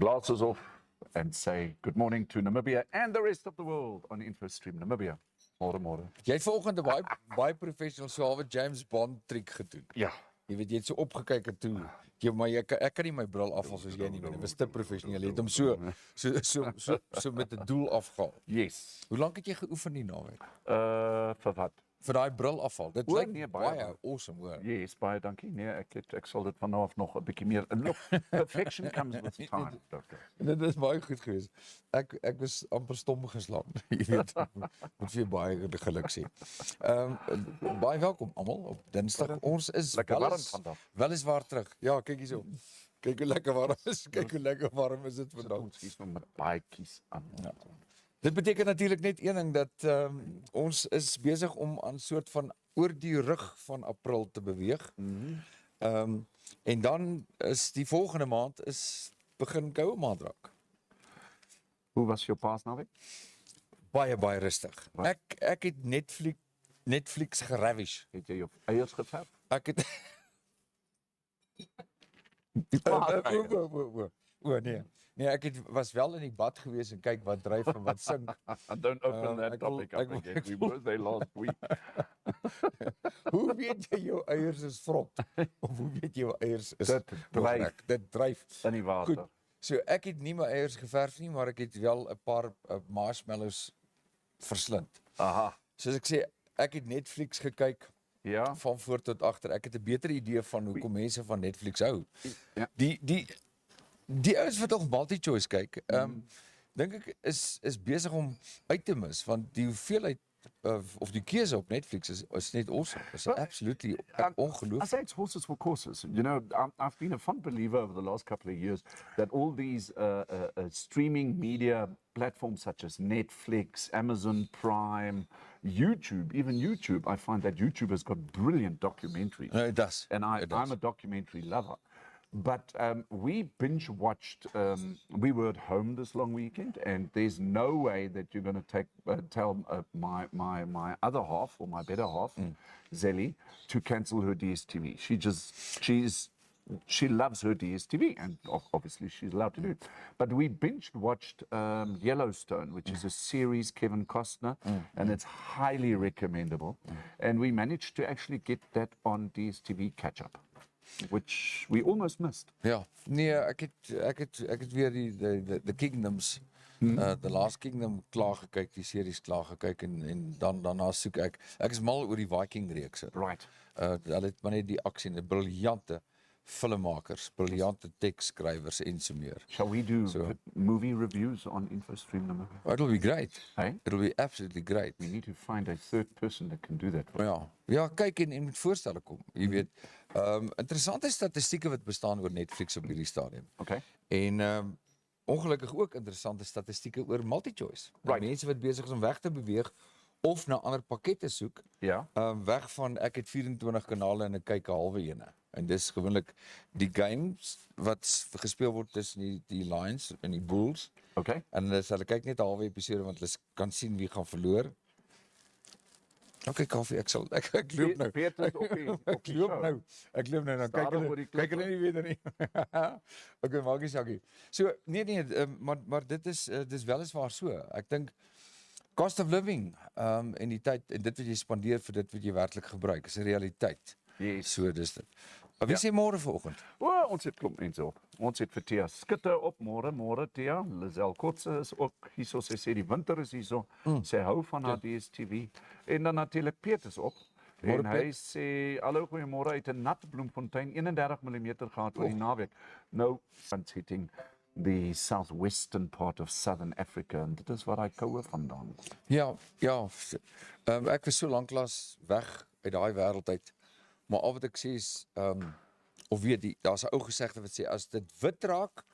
glasses off and say good morning to Namibia and the rest of the world on InfoStream Namibia. Môre. Jy het vanoggend 'n baie professional so 'n James Bond trick gedoen. Ja. Jy weet jy het so opgekyk en toe ek kan nie my bril afhaal soos jy nie, dit was te professioneel. Jy het hom so met 'n doel afgehaal. Yes. Hoe lank het jy geoefen die naweek? Vir wat? Vir daai bril afhaal. Dit lyk nee, baie awesome, hoor. Yes, baie dankie. Nee, ek sal dit vanaf nog 'n bietjie meer. Look, perfection comes with time, doctor. Dit is baie goed geweest. Ek was amper stom geslaan. Jy weet, moet vir baie geluk sê. Baie welkom almal op Dinsdag. Ons is lekker warm vandag. Weliswaar terug. Ja, kyk hierso. Kyk hoe lekker warm is. Kyk hoe lekker warm is dit vandag. Ons kies nog met baie kies aan. Ja. Dit beteken natuurlik net een ding dat ons is besig om aan soort van oor die rug van April te beweeg. En dan is die volgende maand begin koue maand raak. Hoe was jou paasnaweek? Baie rustig. Ek het Netflix geravish. Het jy jou eiers geverf? Ek het Nee, ek was wel in die bad gewees en kyk wat dryf en wat sing. Don't open that topic up again. We were there last week. Hoe weet jy jou eiers is vrot? Of hoe weet jy jou eiers is dit dryf in die water. Goed, so ek het nie my eiers geverf nie, maar ek het wel 'n paar marshmallows verslind. Aha. Soos ek sê, ek het Netflix gekyk. Ja. Van voor tot agter. Ek het 'n beter idee van hoekom mense van Netflix hou. Ja. Die ouens wat nog multi-choice kyk, dink ek is besig om uit te mis, want die hoeveelheid of die keuse op Netflix is net awesome. It's absolutely ongelooflik. I say it's horses for courses. You know, I've been a fun believer over the last couple of years that all these streaming media platforms such as Netflix, Amazon Prime, YouTube, even YouTube, I find that YouTube has got brilliant documentaries. No, it does. And I'm a documentary lover. But we binge watched, we were at home this long weekend, and there's no way that you're going to tell my other half, or my better half, Zelly, to cancel her DSTV. She loves her DSTV, and obviously she's allowed to do it. But we watched Yellowstone, which is a series, Kevin Costner, and it's highly recommendable. And we managed to actually get that on DSTV catch-up, which we almost missed. Ja, nee, ek het weer the Kingdoms, The Last Kingdom klaar gekyk, die series klaar gekyk en daarna soek ek is mal oor die Viking reekse. Right. Hulle het maar net die aksie en die briljante filmmakers, briljante tekstskrywers en so meer. Shall we do movie reviews on InfoStream Namibia? It'll be great. Hey? It'll be absolutely great. We need to find a third person that can do that. Ja, kyk en met voorstelle kom. Jy weet, interessante statistieke wat bestaan oor Netflix op hierdie stadium. Okay. En ongelukkig ook interessante statistieke oor multi-choice. Right. Mense wat besig is om weg te beweeg of na ander pakkette soek. Ja. Weg van ek het 24 kanale en ek kyk 'n halwe ene. En dis gewoonlik die games wat gespeel word tussen die Lions en die Bulls. Okay. En hulle kyk net 'n halwe episode want hulle kan sien wie gaan verloor. Okay, Kaufeee, ek loop nou. Ek loop nou. Dan kyk hulle nie weer nie. Okay, maak nie saak nie. So nee, maar dit is weliswaar so. Ek dink cost of living en die tyd en dit wat jy spandeer vir dit wat jy werklik gebruik is 'n realiteit. Yes. So dis dit. Wie sê môre vanoggend? Ons het klomp mense op. Ons het vir Thea Skutte op môre Thea. Lisel Kotse is ook hierso, sy sê die winter is hierso. Sy hou van haar DSTV. En dan natuurlik Piet is op. En hy sê hallo, goeiemôre, uit 'n nat Bloemfontein 31 mm gehad oor die naweek. Nou sun's hitting the southwestern part of southern Africa, en dit is waar hy koue vandaan. Ja. Ek was so lanklaas weg uit daai wêreld uit. Maar al wat ek sê is, of weet, daar's 'n ou gesegde wat sê, as dit wit raak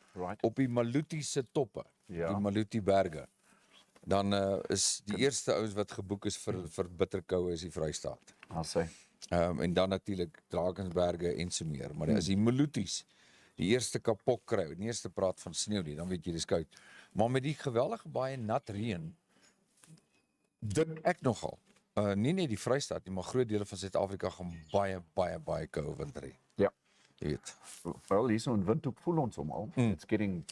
op die Maluti se toppe, die Maluti berge, dan is die eerste ouens wat geboek is vir bitterkoue is die Vrystaat. En dan natuurlik Drakensberge en so meer. Maar as die Malutis die eerste kapok kry, die eerste praat van sneeu nie, dan weet jy dis koud. Maar met die geweldige baie nat reën, dink ek nogal, nie net die Vrystaat nie, maar groot dele van Suid-Afrika gaan baie koue winter hê. Ja. Jy weet. Wel, hier so in Windhoek voel ons hom al. It's getting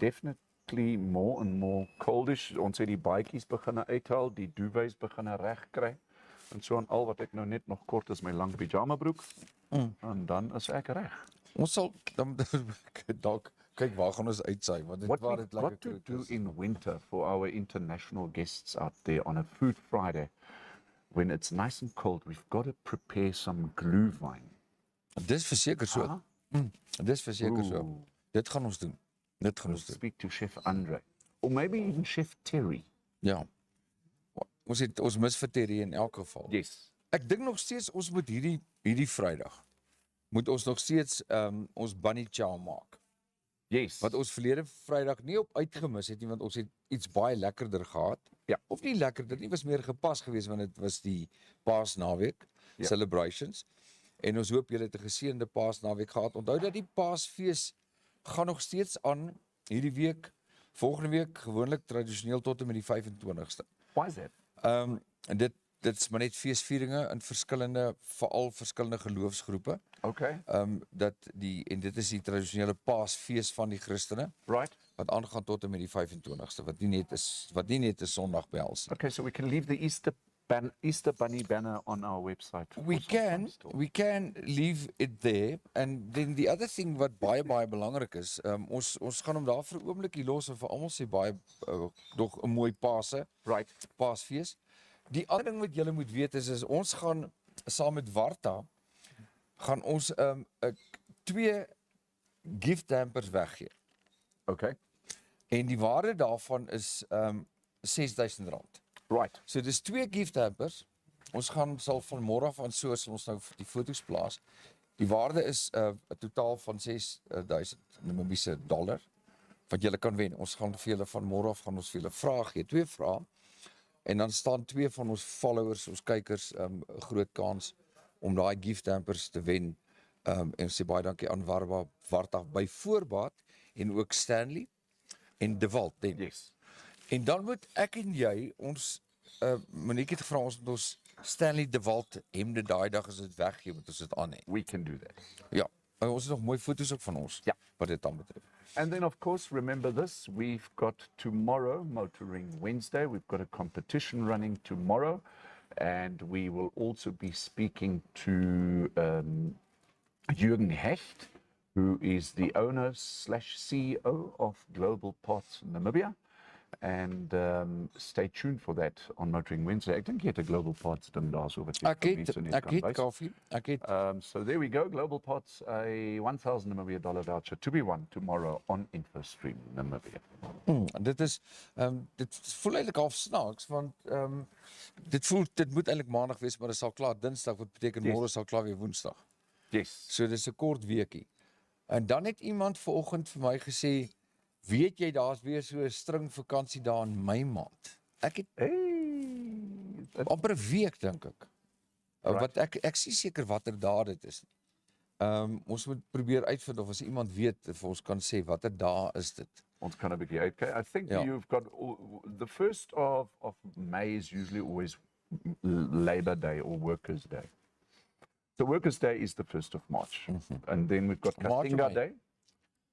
weekly more and more coldish. Ons het die baadjies begin uithaal, die duvets begin reg kry. En so aan al wat ek nou net nog kort is my lang pyjama broek. En dan is ek reg. Ons sal dan dalk kyk waar gaan ons uitsaai want dit waar dit What to do in winter for our international guests out there on a Food Friday when it's nice and cold, we've got to prepare some glühwein. Dis verseker so. Dis verseker so. Dit gaan ons doen. Dit gaan ons doen. Speak to Chef Andre. Or maybe even Chef Terry. Ja. Ons mis vir Terry in elk geval. Yes. Ek dink nog steeds ons moet hierdie Vrydag moet ons nog steeds ons bunny chow maak. Yes. Wat ons verlede Vrydag nie op uitgemis het nie want ons het iets baie lekkerder gehad. Ja. Of nie lekkerder nie, was meer gepas geweest want dit was die Paasnaweek celebrations. En ons hoop julle het 'n geseënde Paasnaweek gehad. Onthou dat die Paasfees gaan nog steeds aan hierdie week, volgende week gewoonlik tradisioneel tot en met die 25ste. Why is that? En dit is maar net feesvieringe in veral verskillende geloofsgroepe. Okay. En dit is die tradisionele Paasfees van die Christene. Right. Wat aangaan tot en met die 25ste, wat nie net 'n Sondag behels nie. Okay, so we can leave the Easter bunny banner on our website. We can leave it there, and then the other thing wat baie belangrik is, ons gaan hom daar vir 'n oombliekie los en vir almal sê baie nog 'n mooi Paasfees. Die ander ding wat julle moet weet is ons gaan saam met Warta gaan ons 2 gift hampers weggee. Okay. En die waarde daarvan is R6,000. Right. So dis 2 gift hampers. Ons sal van môre af aan sal ons nou die foto's plaas. Die waarde is 'n totaal van $6,000 Namibiese dollar wat julle kan wen. Ons gaan vir julle van môre af gaan ons vir julle vrae gee, 2 vrae. En dan staan 2 van ons followers, ons kykers 'n groot kans om daai gift hampers te wen. En sê baie dankie aan Warta by voorbaat en ook Stanley en De Walt. Yes. En dan moet ek en jy ons Monique het gevra ons moet ons Stanley De Walt hemde daai dag as dit weggee moet ons dit aan hê. We can do that. Ja, en ons het nog mooi foto's ook van ons. Ja. Wat dit dan betref. And then, of course, remember this, we've got tomorrow, Motoring Wednesday. We've got a competition running tomorrow. And we will also be speaking to Jürgen Hecht, who is the owner/CEO of Global Pots Namibia. And stay tuned for that on Motoring Wednesday. Ek dink jy het 'n Global Pots ding daarso wat jy Ek het Kaufeee. So there we go, Global Pots, a $1,000 Namibia voucher to be won tomorrow on InfoStream Namibia. Dit voel eintlik half snaaks want dit moet eintlik maandag wees, maar dit sal klaar Dinsdag, wat beteken môre sal klaar weer Woensdag. Yes. So dis 'n kort weekie. En dan het iemand vanoggend vir my gesê, weet jy daar's weer so 'n string vakansie daar in Mei maand. Ek het amper 'n week dink ek. Wat ek sien seker watter dae dit is. Ons moet probeer uitvind of as iemand weet of ons kan sê watter dae is dit. Ons kan 'n bietjie uitkyk. I think you've got the 1st of May is usually always Labor Day or Workers' Day. So Workers' Day is the 1st of March. And then we've got Katinga Day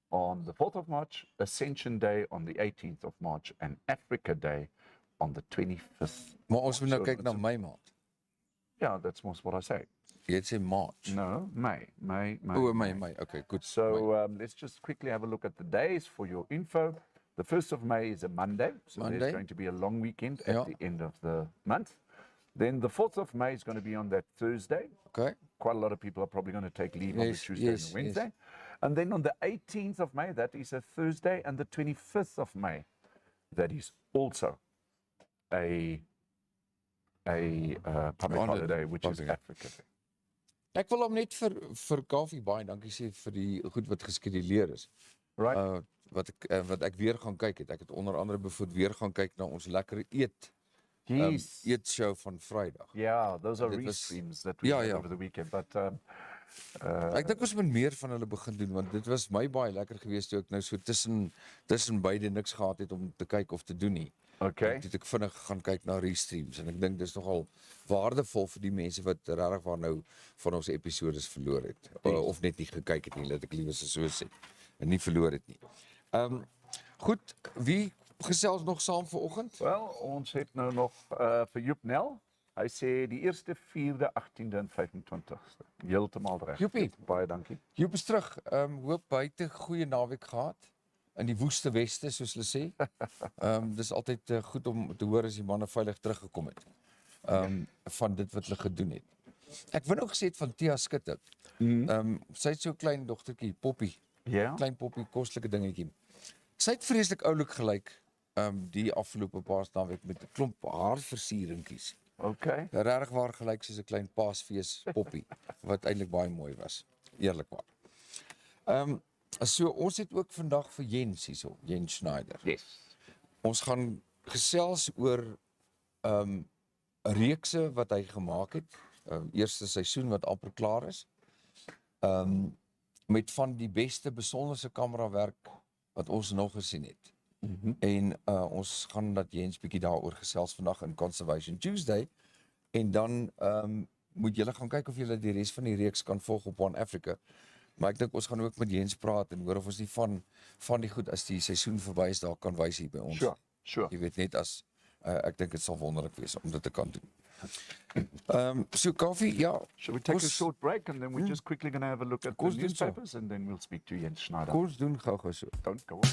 on the 4th of March, Ascension Day on the 18th of March, and Africa Day on the 25th. Maar ons moet nou kyk na Mei maand. Yeah, that's most what I say. Jy het sê March. No, May. May. Okay, good. So let's just quickly have a look at the days for your info. The 1st of May is a Monday, so there's going to be a long weekend at the end of the month. Then the 4th of May is going to be on that Thursday. Okay. Quite a lot of people are probably going to take leave on the Tuesday and the Wednesday. Yes. And then on the 18th of May, that is a Thursday, and the 25th of May, that is also a public holiday, which is Africa Day. Ek wil hom net vir Kaufeee baie dankie sê vir die goed wat geskeduleer is. Right. Wat ek weer gaan kyk het. Ek het onder andere bijvoorbeeld weer gaan kyk na ons lekker eetshow van Vrydag. Yeah, those are restreams that we had over the weekend, but ek dink ons moet meer van hulle begin doen want dit was my baie lekker geweest toe ek nou so tussen beide niks gehad het om te kyk of te doen nie. Okay. Toe ek vinnig gaan kyk na restreams en ek dink dis nogal waardevol vir die mense wat regtig waar nou van ons episodes verloor het of net nie gekyk het nie, laat ek liewer so sê. En nie verloor het nie. Goed, wie gesels nog saam vanoggend? Wel, ons het nou nog vir Joep Nel. Hy sê die 1ste, 4de, 18de en 25ste. Heeltemal reg. Joepie. Baie dankie. Joep is terug. Hoop buite goeie naweek gehad. In die woeste weste, soos hulle sê. Dis altyd goed om te hoor as die manne veilig teruggekom het. Van dit wat hulle gedoen het. Ek wou nog gesê het van Tia Skutte. Sy het so 'n klein dogtertjie, Poppie. Ja. Klein Poppie, kostelike dingetjie. Sy het vreeslik oulik gelyk die afgelope paasnaweek met 'n klomp haarversieringkies. Okay. Regtig waar gelyk soos 'n klein paasfees poppie wat eintlik baie mooi was. Eerlikwaar. So ons het ook vandag vir Jens hierso, Jens Schneider. Yes. Ons gaan gesels oor 'n reekse wat hy gemaak het. Eerste seisoen wat amper klaar is. Met van die beste besonderse kamerawerk wat ons nog gesien het. En ons gaan dat Jens bietjie daaroor gesels vandag in Conservation Tuesday. En dan moet julle gaan kyk of julle die res van die reeks kan volg op One Africa. Maar ek dink ons gaan ook met Jens praat en hoor of ons nie van die goed as die seisoen verby is daar kan wys hier by ons. Sure. Jy weet net as ek dink dit sal wonderlik wees om dit te kan doen. So Kaufeee, ja. Shall we take a short break and then we're just quickly going to have a look at the newspapers and then we'll speak to Jens Schneider. Kom ons doen gou so. Don't go on.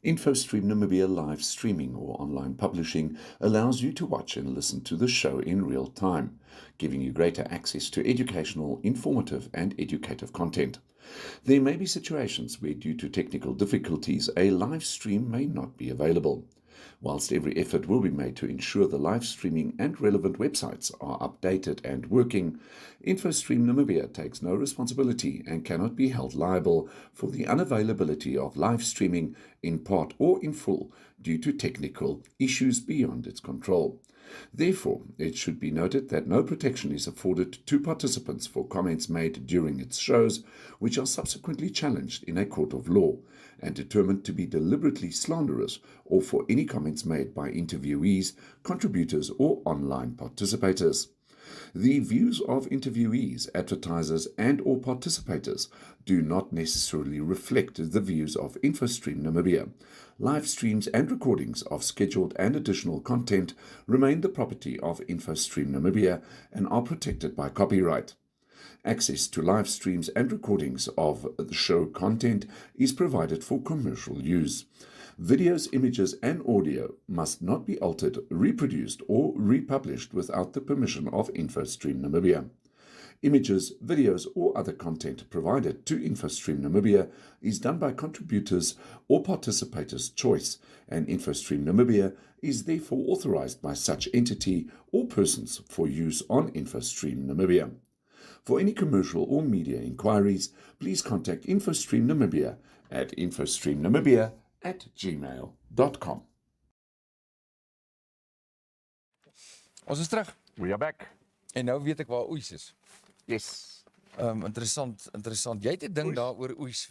InfoStream Namibia live streaming or online publishing allows you to watch and listen to the show in real time, giving you greater access to educational, informative and educative content. There may be situations where due to technical difficulties a live stream may not be available. Whilst every effort will be made to ensure the live streaming and relevant websites are updated and working, InfoStream Namibia takes no responsibility and cannot be held liable for the unavailability of live streaming in part or in full due to technical issues beyond its control. Therefore, it should be noted that no protection is afforded to participants for comments made during its shows, which are subsequently challenged in a court of law and determined to be deliberately slanderous, or for any comments made by interviewees, contributors, or online participators. The views of interviewees, advertisers, and/or participators do not necessarily reflect the views of InfoStream Namibia. Live streams and recordings of scheduled and additional content remain the property of InfoStream Namibia and are protected by copyright. Access to live streams and recordings of the show content is provided for commercial use. Videos, images, and audio must not be altered, reproduced, or republished without the permission of InfoStream Namibia. Images, videos, or other content provided to InfoStream Namibia is done by contributors or participators' choice, and InfoStream Namibia is therefore authorized by such entity or persons for use on InfoStream Namibia. For any commercial or media inquiries, please contact InfoStream Namibia at infostreamnamibia@gmail.com. Ons is terug. We are back. En nou weet ek waar oes is. Yes. Interessant. Jy het 'n ding daaroor oes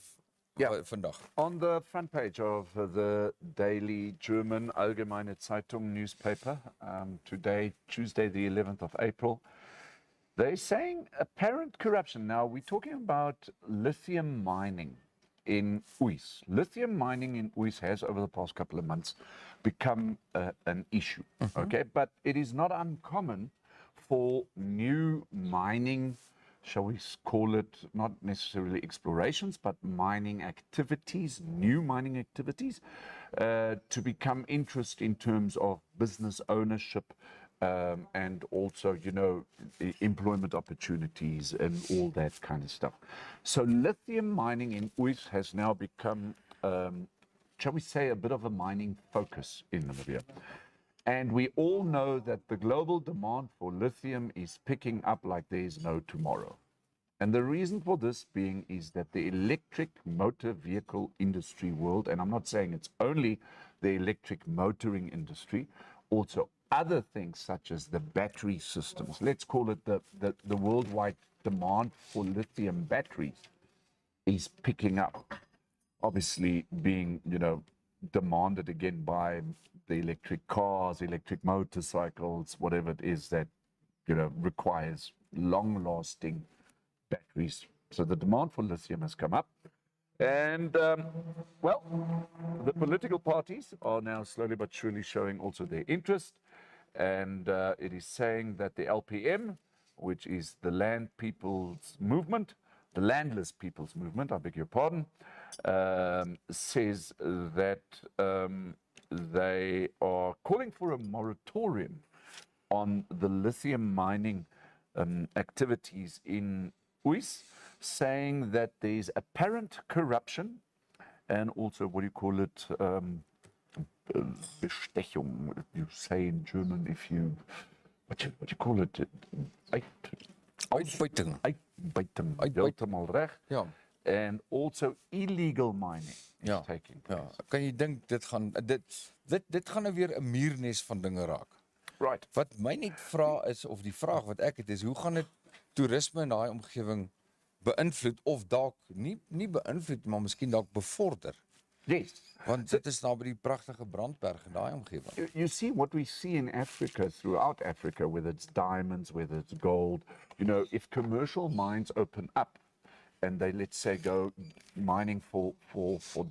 vandag. On the front page of the daily German Allgemeine Zeitung newspaper, today, Tuesday, the 11th of April, they're saying apparent corruption. Now, we're talking about lithium mining in Uys. Lithium mining in Uys has, over the past couple of months, become an issue, okay? But it is not uncommon for new mining, shall we call it, not necessarily explorations, but mining activities, new mining activities, to become interest in terms of business ownership, and also, you know, employment opportunities and all that kind of stuff. So lithium mining in Uys has now become, shall we say, a bit of a mining focus in Namibia. And we all know that the global demand for lithium is picking up like there's no tomorrow. And the reason for this being is that the electric motor vehicle industry world, and I'm not saying it's only the electric motoring industry, also other things such as the battery systems, let's call it the worldwide demand for lithium batteries is picking up. Obviously being, demanded again by the electric cars, electric motorcycles, whatever it is that, requires long-lasting batteries. So the demand for lithium has come up. And, well, the political parties are now slowly but surely showing also their interest. And it is saying that the LPM, which is the Land People's Movement, the Landless People's Movement, I beg your pardon, says that they are calling for a moratorium on the lithium mining activities in Uys, saying that there's apparent corruption and also, what do you call it, Bestechung, you say in German, if you, what do you call it? Uitbuiting. Uitbuiting, heeltemal reg. Ja. And also illegal mining is taking place. Ja, kan jy dink dit gaan nou weer 'n muurnes van dinge raak. Right. Wat my net vra is, of die vraag wat ek het is, hoe gaan dit toerisme in daai omgewing beïnvloed of dalk nie beïnvloed, maar miskien dalk bevorder? Yes. Want dit is nou by die pragtige Brandberg in daai omgewing. You see what we see in Africa, throughout Africa, whether it's diamonds, whether it's gold, if commercial mines open up and they, let's say, go mining for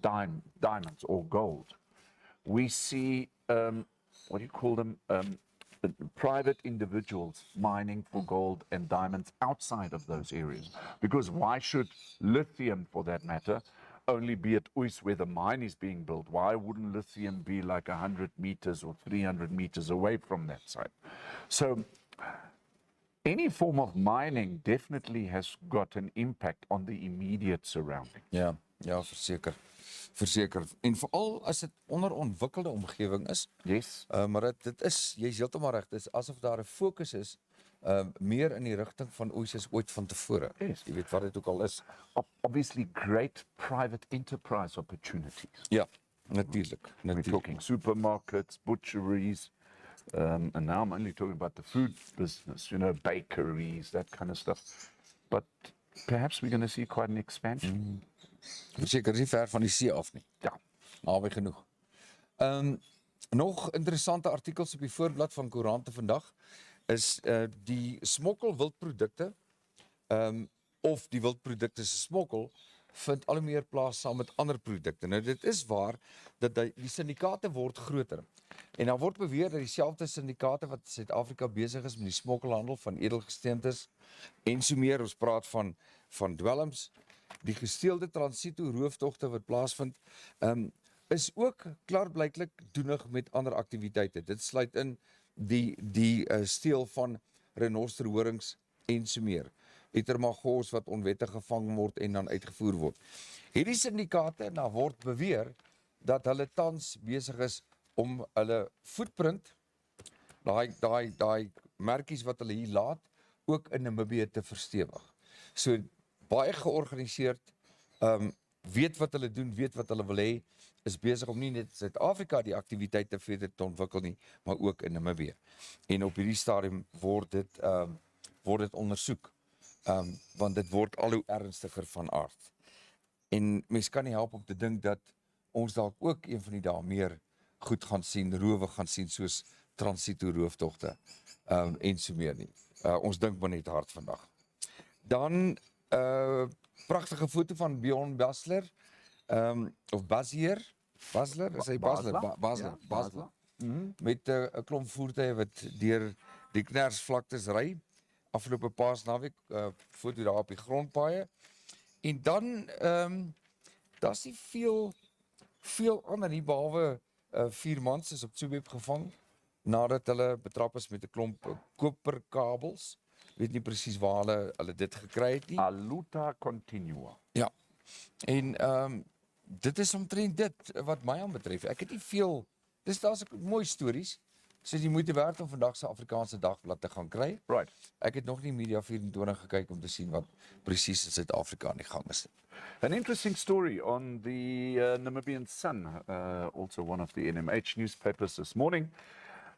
diamonds or gold, we see, what do you call them, private individuals mining for gold and diamonds outside of those areas. Because why should lithium, for that matter, only be at Uys where the mine is being built? Why wouldn't lithium be like 100 meters or 300 meters away from that site? So any form of mining definitely has got an impact on the immediate surrounding. Ja, verseker. En veral as dit onderontwikkelde omgewing is. Yes. Maar dit is, jy's heeltemal reg, dit is asof daar 'n fokus is meer in die rigting van Uys as ooit van tevore. Yes. Jy weet wat dit ook al is. Obviously great private enterprise opportunities. Ja, natuurlik. We're talking supermarkets, butcheries, and now I'm only talking about the food business, bakeries, that kind of stuff. But perhaps we're going to see quite an expansion. Seker nie ver van die see af nie. Ja. Naby genoeg. Nog interessante artikels op die voorblad van koerante vandag is die smokkel wildprodukte of die wildprodukte se smokkel vind al hoe meer plaas saam met ander produkte. Nou dit is waar dat die syndikaate word groter. En daar word beweer dat dieselfde syndikaate wat Suid-Afrika besig is met die smokkelhandel van edelgesteentes en so meer, ons praat van dwelms, die gesteelde transito rooftogte wat plaasvind, is ook klaarblyklik doenig met ander aktiwiteite. Dit sluit in die steel van renosterhorings en so meer. Etermagos wat onwettig gevang word en dan uitgevoer word. Hierdie syndikaate, nou word beweer dat hulle tans besig is om hulle footprint, daai merkies wat hulle hier laat, ook in Namibië te verstewig. So baie georganiseerd, weet wat hulle doen, weet wat hulle wil hê, is besig om nie net Suid-Afrika die aktiwiteite verder te ontwikkel nie, maar ook in Namibië. En op hierdie stadium word dit ondersoek, want dit word al hoe ernstiger van aard. En mens kan nie help om te dink dat ons dalk ook een van die dae meer goed gaan sien, rowe gaan sien soos transito rooftogte en so meer nie. Ons dink maar net hard vandag. Dan pragtige foto van Bjorn Basler, of Basler, is hy Basler. Met 'n klomp voertuie wat deur die Knersvlaktes ry. Afgelope Paasnaweek, foto daar op die grondpaaie. En dan, daar's nie veel ander nie, behalwe 4 mans is op Tsubeb gevang, nadat hulle betrap is met 'n klomp koperkabels. Weet nie presies waar hulle dit gekry het nie. Aluta continua. Ja, en dit is omtrent dit wat my aanbetref. Ek het nie veel, daar's ook mooi stories, So jy moet werd om vandag se Afrikaanse dagblad te gaan kry. Right. Ek het nog nie Media 24 gekyk om te sien wat presies in Suid-Afrika aan die gang is. An interesting story on the Namibian Sun, also one of the NMH newspapers this morning.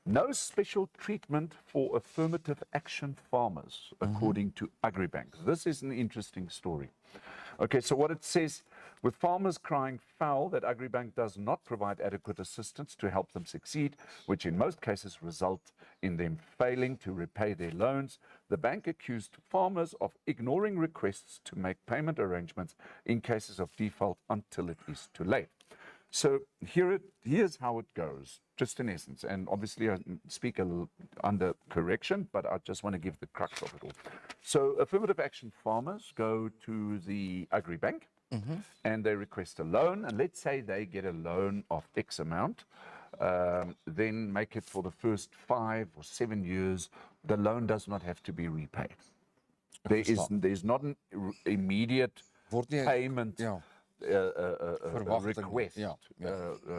No special treatment for affirmative action farmers, according to Agribank. This is an interesting story. Okay, so what it says, with farmers crying foul that Agribank does not provide adequate assistance to help them succeed, which in most cases result in them failing to repay their loans, the bank accused farmers of ignoring requests to make payment arrangements in cases of default until it is too late. So here's how it goes, just in essence. And obviously I speak a little under correction, but I just want to give the crux of it all. So affirmative action farmers go to the Agribank and they request a loan. And let's say they get a loan of X amount, then make it for the first 5 or 7 years. The loan does not have to be repaid. There's not an immediate payment. Request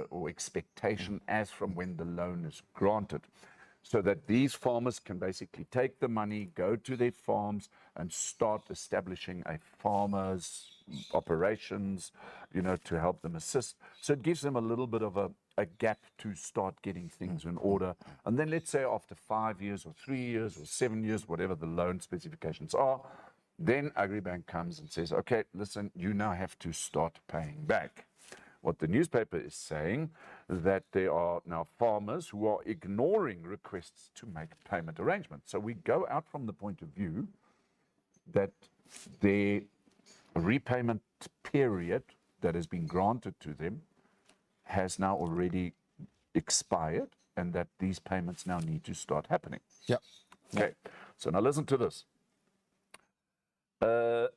or expectation as from when the loan is granted, so that these farmers can basically take the money, go to their farms and start establishing a farmer's operations, to help them assist. So it gives them a little bit of a gap to start getting things in order. And then let's say after 5 years or 3 years or 7 years, whatever the loan specifications are, then Agribank comes and says, okay, listen, you now have to start paying back. What the newspaper is saying, that there are now farmers who are ignoring requests to make payment arrangements. So we go out from the point of view that their repayment period that has been granted to them has now already expired, and that these payments now need to start happening. Yeah. Okay, so now listen to this. The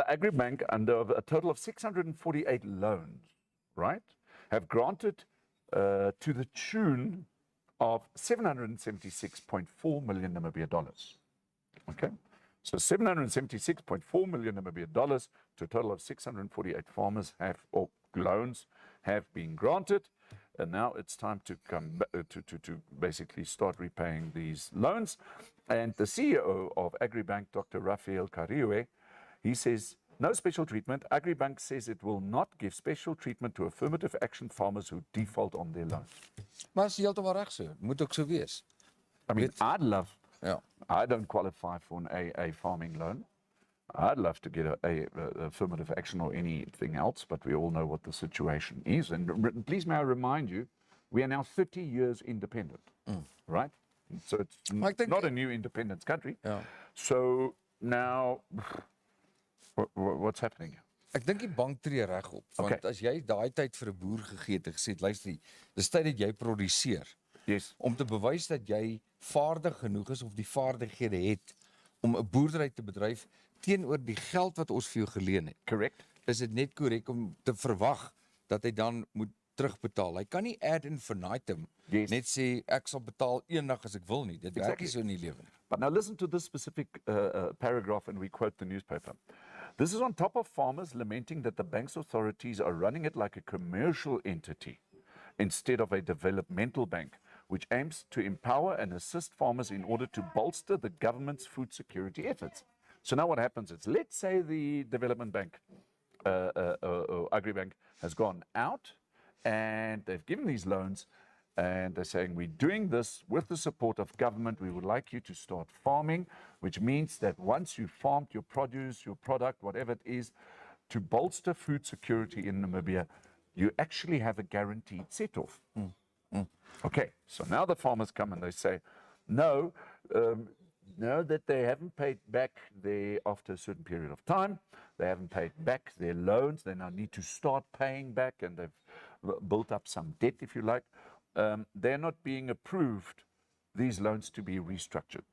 Agribank, under a total of 648 loans, right, have granted to the tune of 776.4 million Namibia dollars. Okay, so 776.4 million Namibia dollars to a total of 648 farmers or loans have been granted, and now it's time to come to basically start repaying these loans. And the CEO of Agribank, Dr. Rafael Kariwe, he says, no special treatment. Agribank says it will not give special treatment to affirmative action farmers who default on their loans. Maar is heeltemal reg so. Moet ook so wees. I mean, I don't qualify for an AA farming loan. I'd love to get a affirmative action or anything else, but we all know what the situation is. And please may I remind you, we are now 30 years independent, right? So it's not a new independence country. Yeah. So now, what's happening? Ek dink die bank tree reg op, want as jy daai tyd vir 'n boer gegee het en gesê het, luister, dis tyd dat jy produseer. Yes. Om te bewys dat jy vaardig genoeg is of die vaardighede het om 'n boerdery te bedryf teenoor die geld wat ons vir jou geleen het. Correct. Is dit net korrek om te verwag dat hy dan moet terugbetaal? Hy kan nie ad infinitum net sê ek sal betaal eendag as ek wil nie. Dit werk nie so in die lewe nie. But now listen to this specific paragraph, and we quote the newspaper. This is on top of farmers lamenting that the bank's authorities are running it like a commercial entity instead of a developmental bank, which aims to empower and assist farmers in order to bolster the government's food security efforts. So now what happens is, let's say the development bank, Agribank, has gone out and they've given these loans, and they're saying, we're doing this with the support of government. We would like you to start farming, which means that once you've farmed your produce, your product, whatever it is, to bolster food security in Namibia, you actually have a guaranteed set-off. Okay, so now the farmers come and they say, no, that they haven't paid back after a certain period of time, they haven't paid back their loans, they now need to start paying back, and they've built up some debt, if you like. They're not being approved, these loans, to be restructured.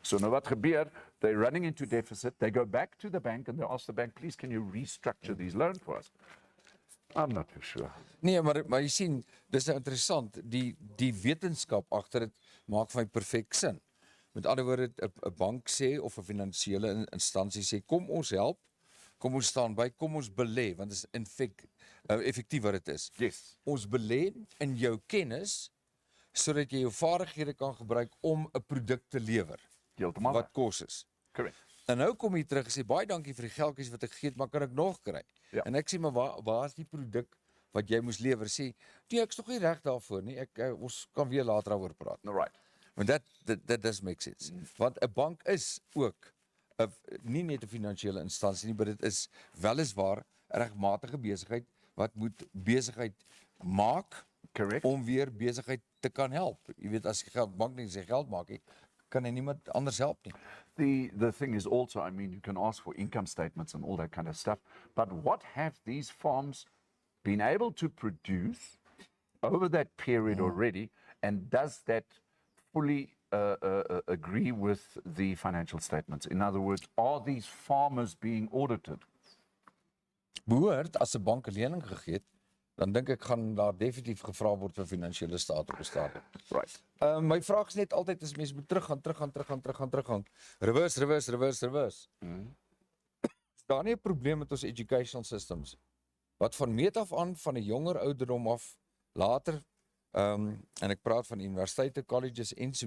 So now what gebeur, they're running into deficit, they go back to the bank and they ask the bank, please, can you restructure these loans for us? I'm not too sure. Nee, maar jy sien, dis nou interessant, die wetenskap agter dit maak vir my perfek sin. Met ander woorde, 'n bank sê of 'n finansiële instansie sê, kom ons help, kom ons staan by, kom ons belê, want dit is effektief wat dit is. Yes. Ons belê in jou kennis, sodat jy jou vaardighede kan gebruik om 'n produk te lewer Heeltemal. wat kos is. Correct. En nou kom jy terug en sê baie dankie vir die geldjies wat ek gegee het, maar kan ek nog kry? Ja. En ek sê maar waar is die produk wat jy moes lewer? Sê, nee, ek's nog nie reg daarvoor nie. Ons kan weer later daaroor praat. Right. Want that does make sense. Want 'n bank is ook nie net 'n finansiële instansie nie, maar dit is weliswaar 'n regmatige besigheid wat moet besigheid maak Correct. om weer besigheid te kan help. Jy weet as die bank nie sy geld maak nie, kan hy niemand anders help nie. The thing is also, I mean, you can ask for income statements and all that kind of stuff, but what have these farms been able to produce over that period already, and does that fully agree with the financial statements? In other words, are these farmers being audited? Behoort as 'n bank 'n lening gegee het, dan dink ek gaan daar definitief gevra word vir finansiële staat op 'n stadium. Right. My vraag is net altyd as mense moet teruggaan. Reverse. Is daar nie 'n probleem met ons educational systems wat van meet af aan van 'n jonger ouderdom af later en ek praat van universiteite, colleges en so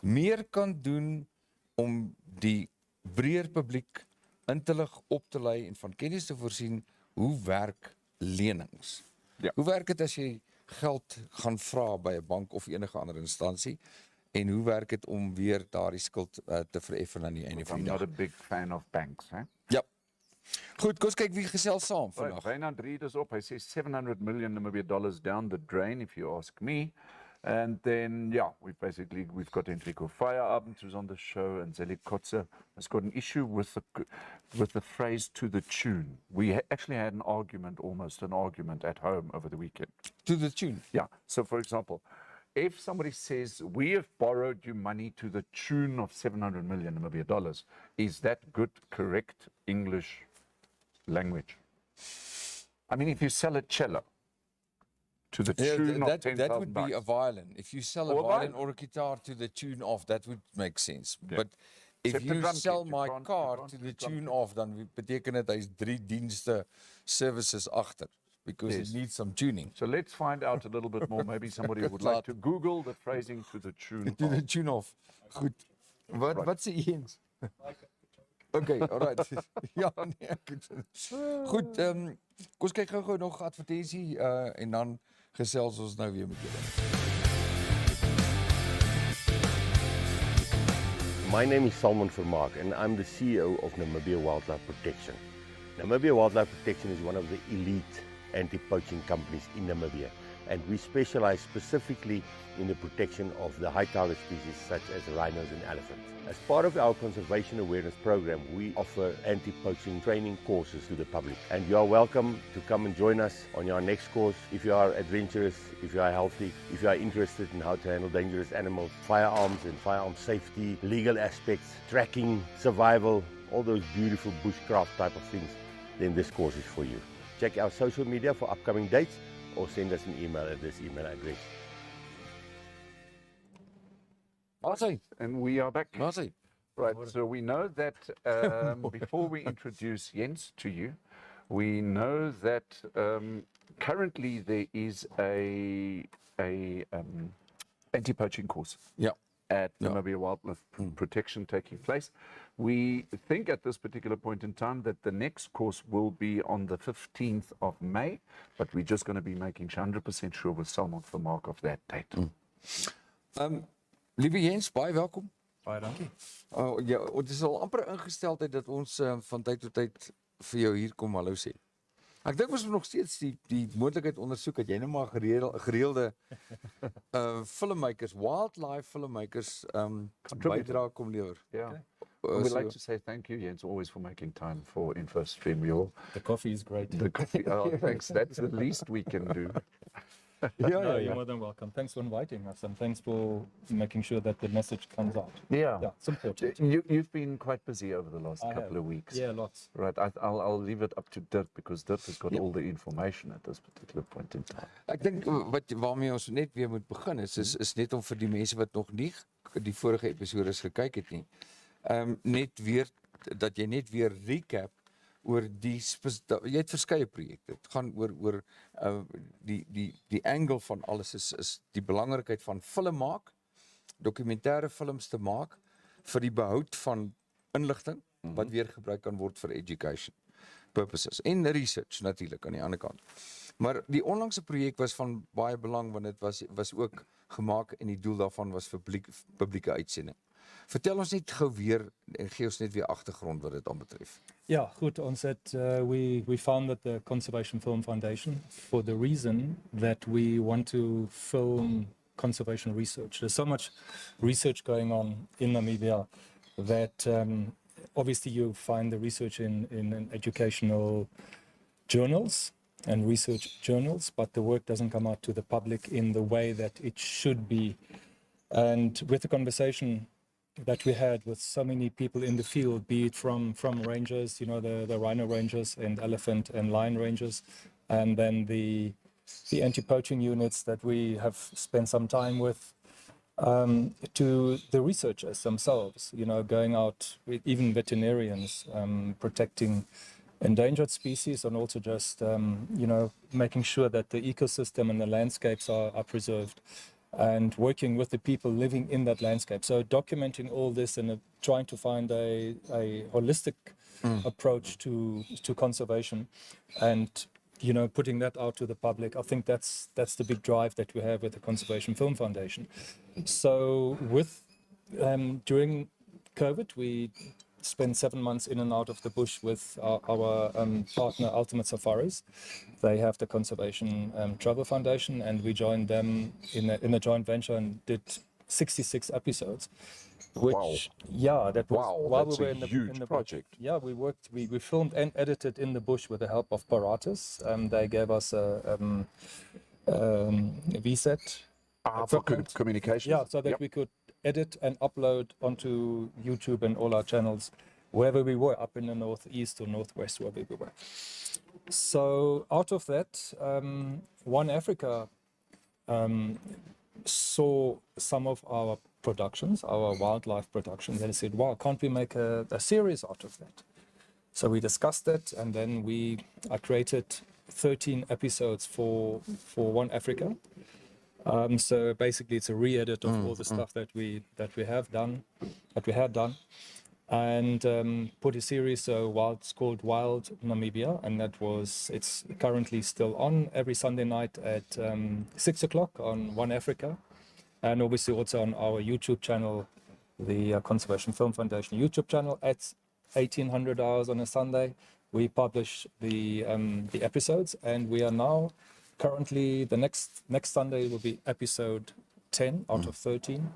meer kan doen om die breër publiek in te lig, op te lei en van kennis te voorsien hoe werk lenings. Ja. Hoe werk dit as jy geld gaan vra by 'n bank of enige ander instansie en hoe werk dit om weer daardie skuld te vereffen aan die einde van I'm die not dag? a big fan of banks, eh? Ja. Goed, kom ons kyk wie gesels saam Right, vandag. Wynand Reed is up. He says 700 million Namibia dollars down the drain, if you ask me. And then, yeah, we've got Enrico Feierabend who's on the show, and Zeli Kotze has got an issue with the phrase "to the tune." We actually had almost an argument at home over the weekend. To the tune. Yeah. So, for example, if somebody says, "We have borrowed you money to the tune of 700 million Namibia dollars," is that good, correct English language? I mean, if you sell a cello to the tune of that 10,000 would be a bucks. violin. If you sell a Or a violin violin. or a guitar to the tune of, that would make sense. Yeah. But if Except the you drum sell kit, you my can't- car you can't to do the drum tune kit. of, dan beteken dit hy's 3 dienste services agter because Yes. it needs some tuning. So let's find out a little bit more. Maybe somebody would like to Google the phrasing "to the tune To the of." tune of. Goed. Wat sê Jens? Okay, alright. Ja, nee. Goed, kom ons kyk gou nog advertensie en dan gesels ons nou weer met julle. My name is Salman Vermaak and I'm the CEO of Namibia Wildlife Protection. Namibia Wildlife Protection is one of the elite anti-poaching companies in Namibia, and we specialize specifically in the protection of the high target species such as rhinos and elephants. As part of our conservation awareness program, we offer anti-poaching training courses to the public, and you are welcome to come and join us on our next course if you are adventurous, if you are healthy, if you are interested in how to handle dangerous animals, firearms and firearm safety, legal aspects, tracking, survival, all those beautiful bushcraft type of things, then this course is for you. Check our social media for upcoming dates or send us an email at this email address. Awesome. And we are back. Awesome. Right, so we know that before we introduce Jens to you, we know that currently there is a anti-poaching course Ja. at Namibia Wildlife Protection taking place. We think at this particular point in time that the next course will be on the 15th of May, but we're just going to be making 100% sure with Salman Vermaak of that date. Liewe Jens, baie welkom. Baie dankie. Ja, dit is al amper ingesteldheid dat ons van tyd tot tyd vir jou hier kom hallo sê. Ek dink ons moet nog steeds die moontlikheid ondersoek dat jy nou maar gereelde filmmakers, wildlife filmmakers bydra kom lewer. Yeah. Uh, We'd so- like to say thank you, Jens, always for making time for InfoStream. Your The coffee is great. the coffee. Oh, thanks. That's the least we can do. Ja, No, ja, you're ja. more than welcome. Thanks for inviting us and thanks for making sure that the message comes out. Yeah. Yeah, it's important. You've been quite busy over the last I couple have. of weeks. Yeah, lots. Right. I'll leave it up to Dirk because Dirk has got all the information at this particular point in time. Ek dink waarmee ons net weer moet begin is net om vir die mense wat nog nie die vorige episodes gekyk het nie. Net weer dat jy net weer recap oor jy het verskeie projekte. Dit gaan oor die angle van alles is die belangrikheid van film maak, dokumentêre films te maak vir die behoud van inligting wat weer gebruik kan word vir education purposes en research natuurlik aan die ander kant. Maar die onlangse projek was van baie belang want dit was ook gemaak en die doel daarvan was vir publieke uitsending. Vertel ons net gou weer en gee ons net weer agtergrond wat dit aanbetref. Ja, goed. Ons het, we founded the Conservation Film Foundation for the reason that we want to film conservation research. There's so much research going on in Namibia that obviously you find the research in educational journals and research journals, but the work doesn't come out to the public in the way that it should be. And with the conversation that we had with so many people in the field, be it from rangers, the rhino rangers and elephant and lion rangers, and then the anti-poaching units that we have spent some time with, to the researchers themselves, going out with even veterinarians, protecting endangered species and also just, making sure that the ecosystem and the landscapes are preserved, and working with the people living in that landscape. So documenting all this and trying to find a holistic approach to conservation and, putting that out to the public. I think that's the big drive that we have with the Conservation Film Foundation. So during COVID, we spent 7 months in and out of the bush with our partner Ultimate Safaris. They have the Conservation Travel Foundation, and we joined them in a joint venture and did 66 episodes. Which, Wow. Yeah, that was Wow, while that's we were a in huge the project. Yeah, we filmed and edited in the bush with the help of Paratus. They gave us a VSET For equipment. communication. Yeah, so that Yep. we could edit and upload onto YouTube and all our channels wherever we were, up in the northeast or northwest, wherever we were. So out of that, One Africa saw some of our productions, our wildlife productions, and said, wow, can't we make a series out of that? So we discussed it, and then I created 13 episodes for One Africa. So basically, it's a re-edit of all the stuff that we had done, and put a series. It's called Wild Namibia, and it's currently still on every Sunday night at 6 o'clock on One Africa, and obviously also on our YouTube channel, the Conservation Film Foundation YouTube channel at 1800 hours on a Sunday. We publish the episodes, and we are now. Currently, the next Sunday will be episode 10 out of 13.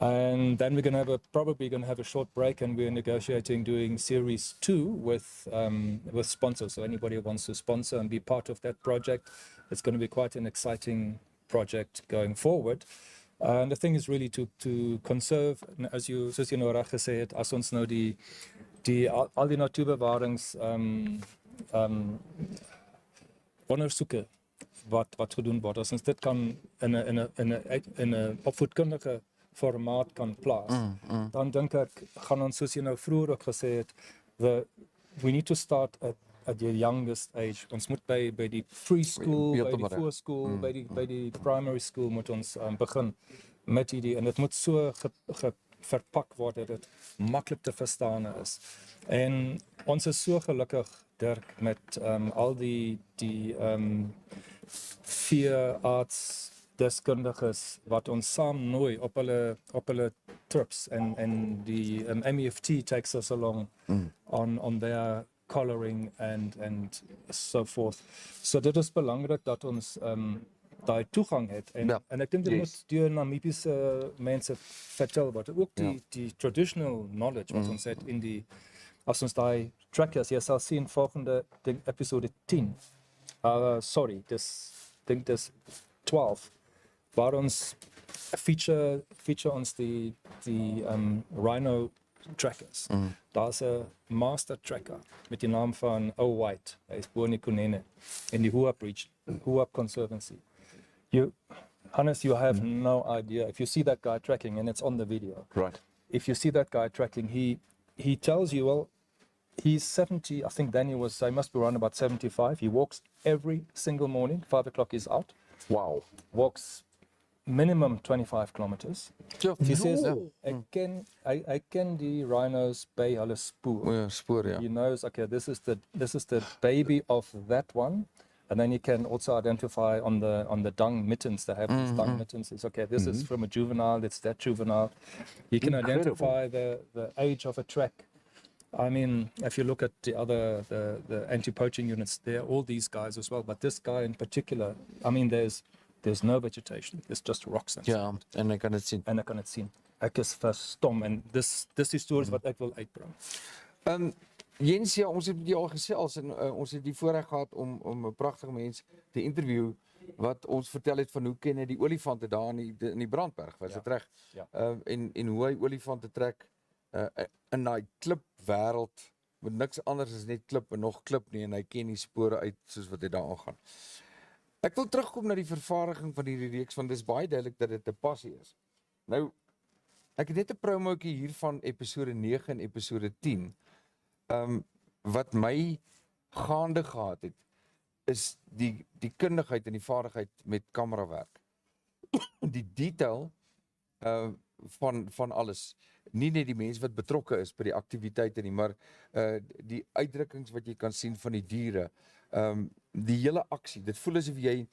And then we're probably gonna have a short break, and we're negotiating doing series 2 with sponsors. So anybody who wants to sponsor and be part of that project, it's going to be quite an exciting project going forward. And the thing is really to conserve, soos jy nou reg gesê het, as ons nou al die natuurbewarings ondersoeke wat gedoen word, as ons dit kan in 'n opvoedkundige formaat kan plaas, dan dink ek gaan ons, soos jy nou vroeër ook gesê het, we need to start at the youngest age. Ons moet by die preschool, by die voorskool, by die primary school moet ons begin met hierdie, en dit moet so verpak word dat dit maklik te verstaan is. En ons is so gelukkig, Dirk, met al die veeartsdeskundiges wat ons saam nooi op hulle trips, en die MEFT takes us along on their collaring and so forth. So dit is belangrik dat ons daai toegang het, en ek dink dit moet deur Namibiese mense vertel word, ook die traditional knowledge wat ons het in die, as ons daai trackers, jy sal sien volgende ding, episode 10, dis 12, waar ons feature ons die rhino trackers. Daar's 'n master tracker met die naam van White. Hy is bo in die Kunene in die Huap Conservancy. Hannes, you have no idea. If you see that guy tracking, and it's on the video. Right. If you see that guy tracking, he tells you, well, He's 70, I think Danny was, I must be around about 75. He walks every single morning, 5 o'clock he's out. Wow. Walks minimum 25 kilometers. Ja, He says, ja. I ken die rhinos by hulle spoor. Ja, spoor, ja. He knows, okay, this is the baby of that one. And then you can also identify on the dung mittens. They have these dung mittens. It's okay, this is from a juvenile, it's that juvenile. You can identify the age of a track. I mean, if you look at the anti-poaching units, there are all these guys as well. But this guy in particular, I mean, there's no vegetation. It's just rocks. Ja, en ek kan dit sien. En ek kan dit sien. Ek is verstom en dis die stories wat ek wil uitbring. Jens, ja, ons het met jou al gesels en ons het die voorreg gehad om 'n pragtige mens te interview wat ons vertel het van hoe ken hy die olifante daar in die Brandberg, was dit reg? Ja. En hoe hy olifante trek in daai klipwêreld met niks anders as net klip en nog klip nie en hy ken die spore uit soos wat hy daar aangaan. Ek wil terugkom na die vervaardiging van hierdie reeks want dis baie duidelik dat dit 'n passie is. Nou, ek het net 'n promotjie hier van episode 9 en episode 10. Wat my gaande gehad het, is die kundigheid en die vaardigheid met kamerawerk. Die detail van alles. Nie net die mense wat betrokke is by die aktiwiteite nie, maar die uitdrukkings wat jy kan sien van die diere. Die hele aksie. Dit voel asof jy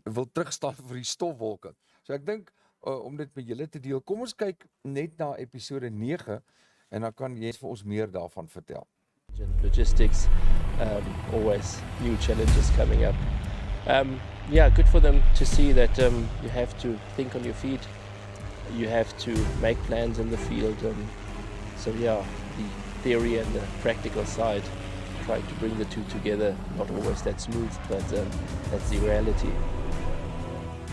wil terugstaan vir die stofwolke. So ek dink om dit met julle te deel, kom ons kyk net na episode 9 en dan kan jy vir ons meer daarvan vertel. Logistics, always new challenges coming up. Yeah, good for them to see that you have to think on your feet, you have to make plans in the field. So yeah, the theory and the practical side, trying to bring the two together, not always that smooth, but that's the reality.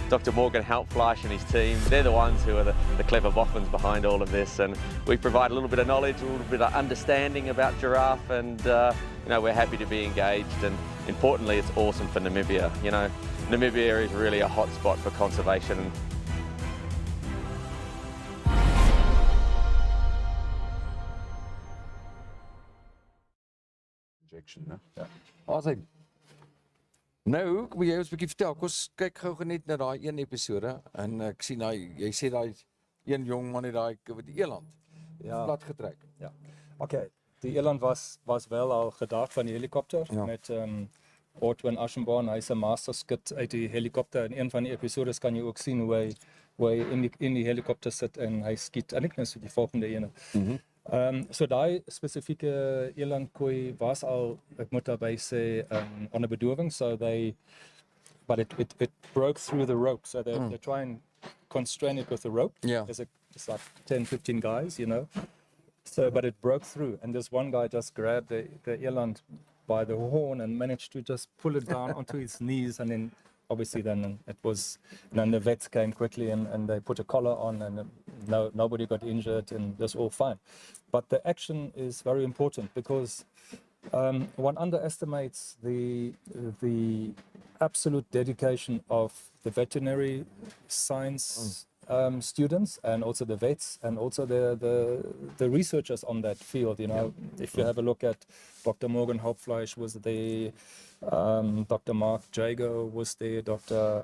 Dr. Morgan Helpfleisch and his team, they're the ones who are the clever boffins behind all of this, and we provide a little bit of knowledge, a little bit of understanding about giraffe, and we're happy to be engaged, and importantly it's awesome for Namibia. Namibia is really a hot spot for conservation. Injection, né? Ja. Awesome. Nou, kom jy ons 'n bietjie vertel. Kom ons kyk gou net na daai een episode en ek sien jy sê daai een jong man het daai die eland plat getrek. Ja. Okay, die eland was wel al gedaag van die helikopter met Otwin Aschenborn. Hy's 'n master skit uit die helikopter. In een van die episodes kan jy ook sien hoe hy in die helikopter sit en hy skiet. En ek net so die volgende ene. So daai spesifieke elandkooi was al, ek moet daarby sê, onder bedowing, but it broke through the rope, so they try and constrain it with the rope. Yeah. It's like 10, 15 guys, So, but it broke through, and this one guy just grabbed the eland by the horn and managed to just pull it down onto his knees, and then obviously then the vets came quickly and they put a collar on, and nobody got injured, and that's all fine. But the action is very important because one underestimates the absolute dedication of the veterinary science students, and also the vets, and also the researchers on that field. If you have a look at Dr. Morgan Helpfleisch was there, Dr. Mark Jago was there, Dr.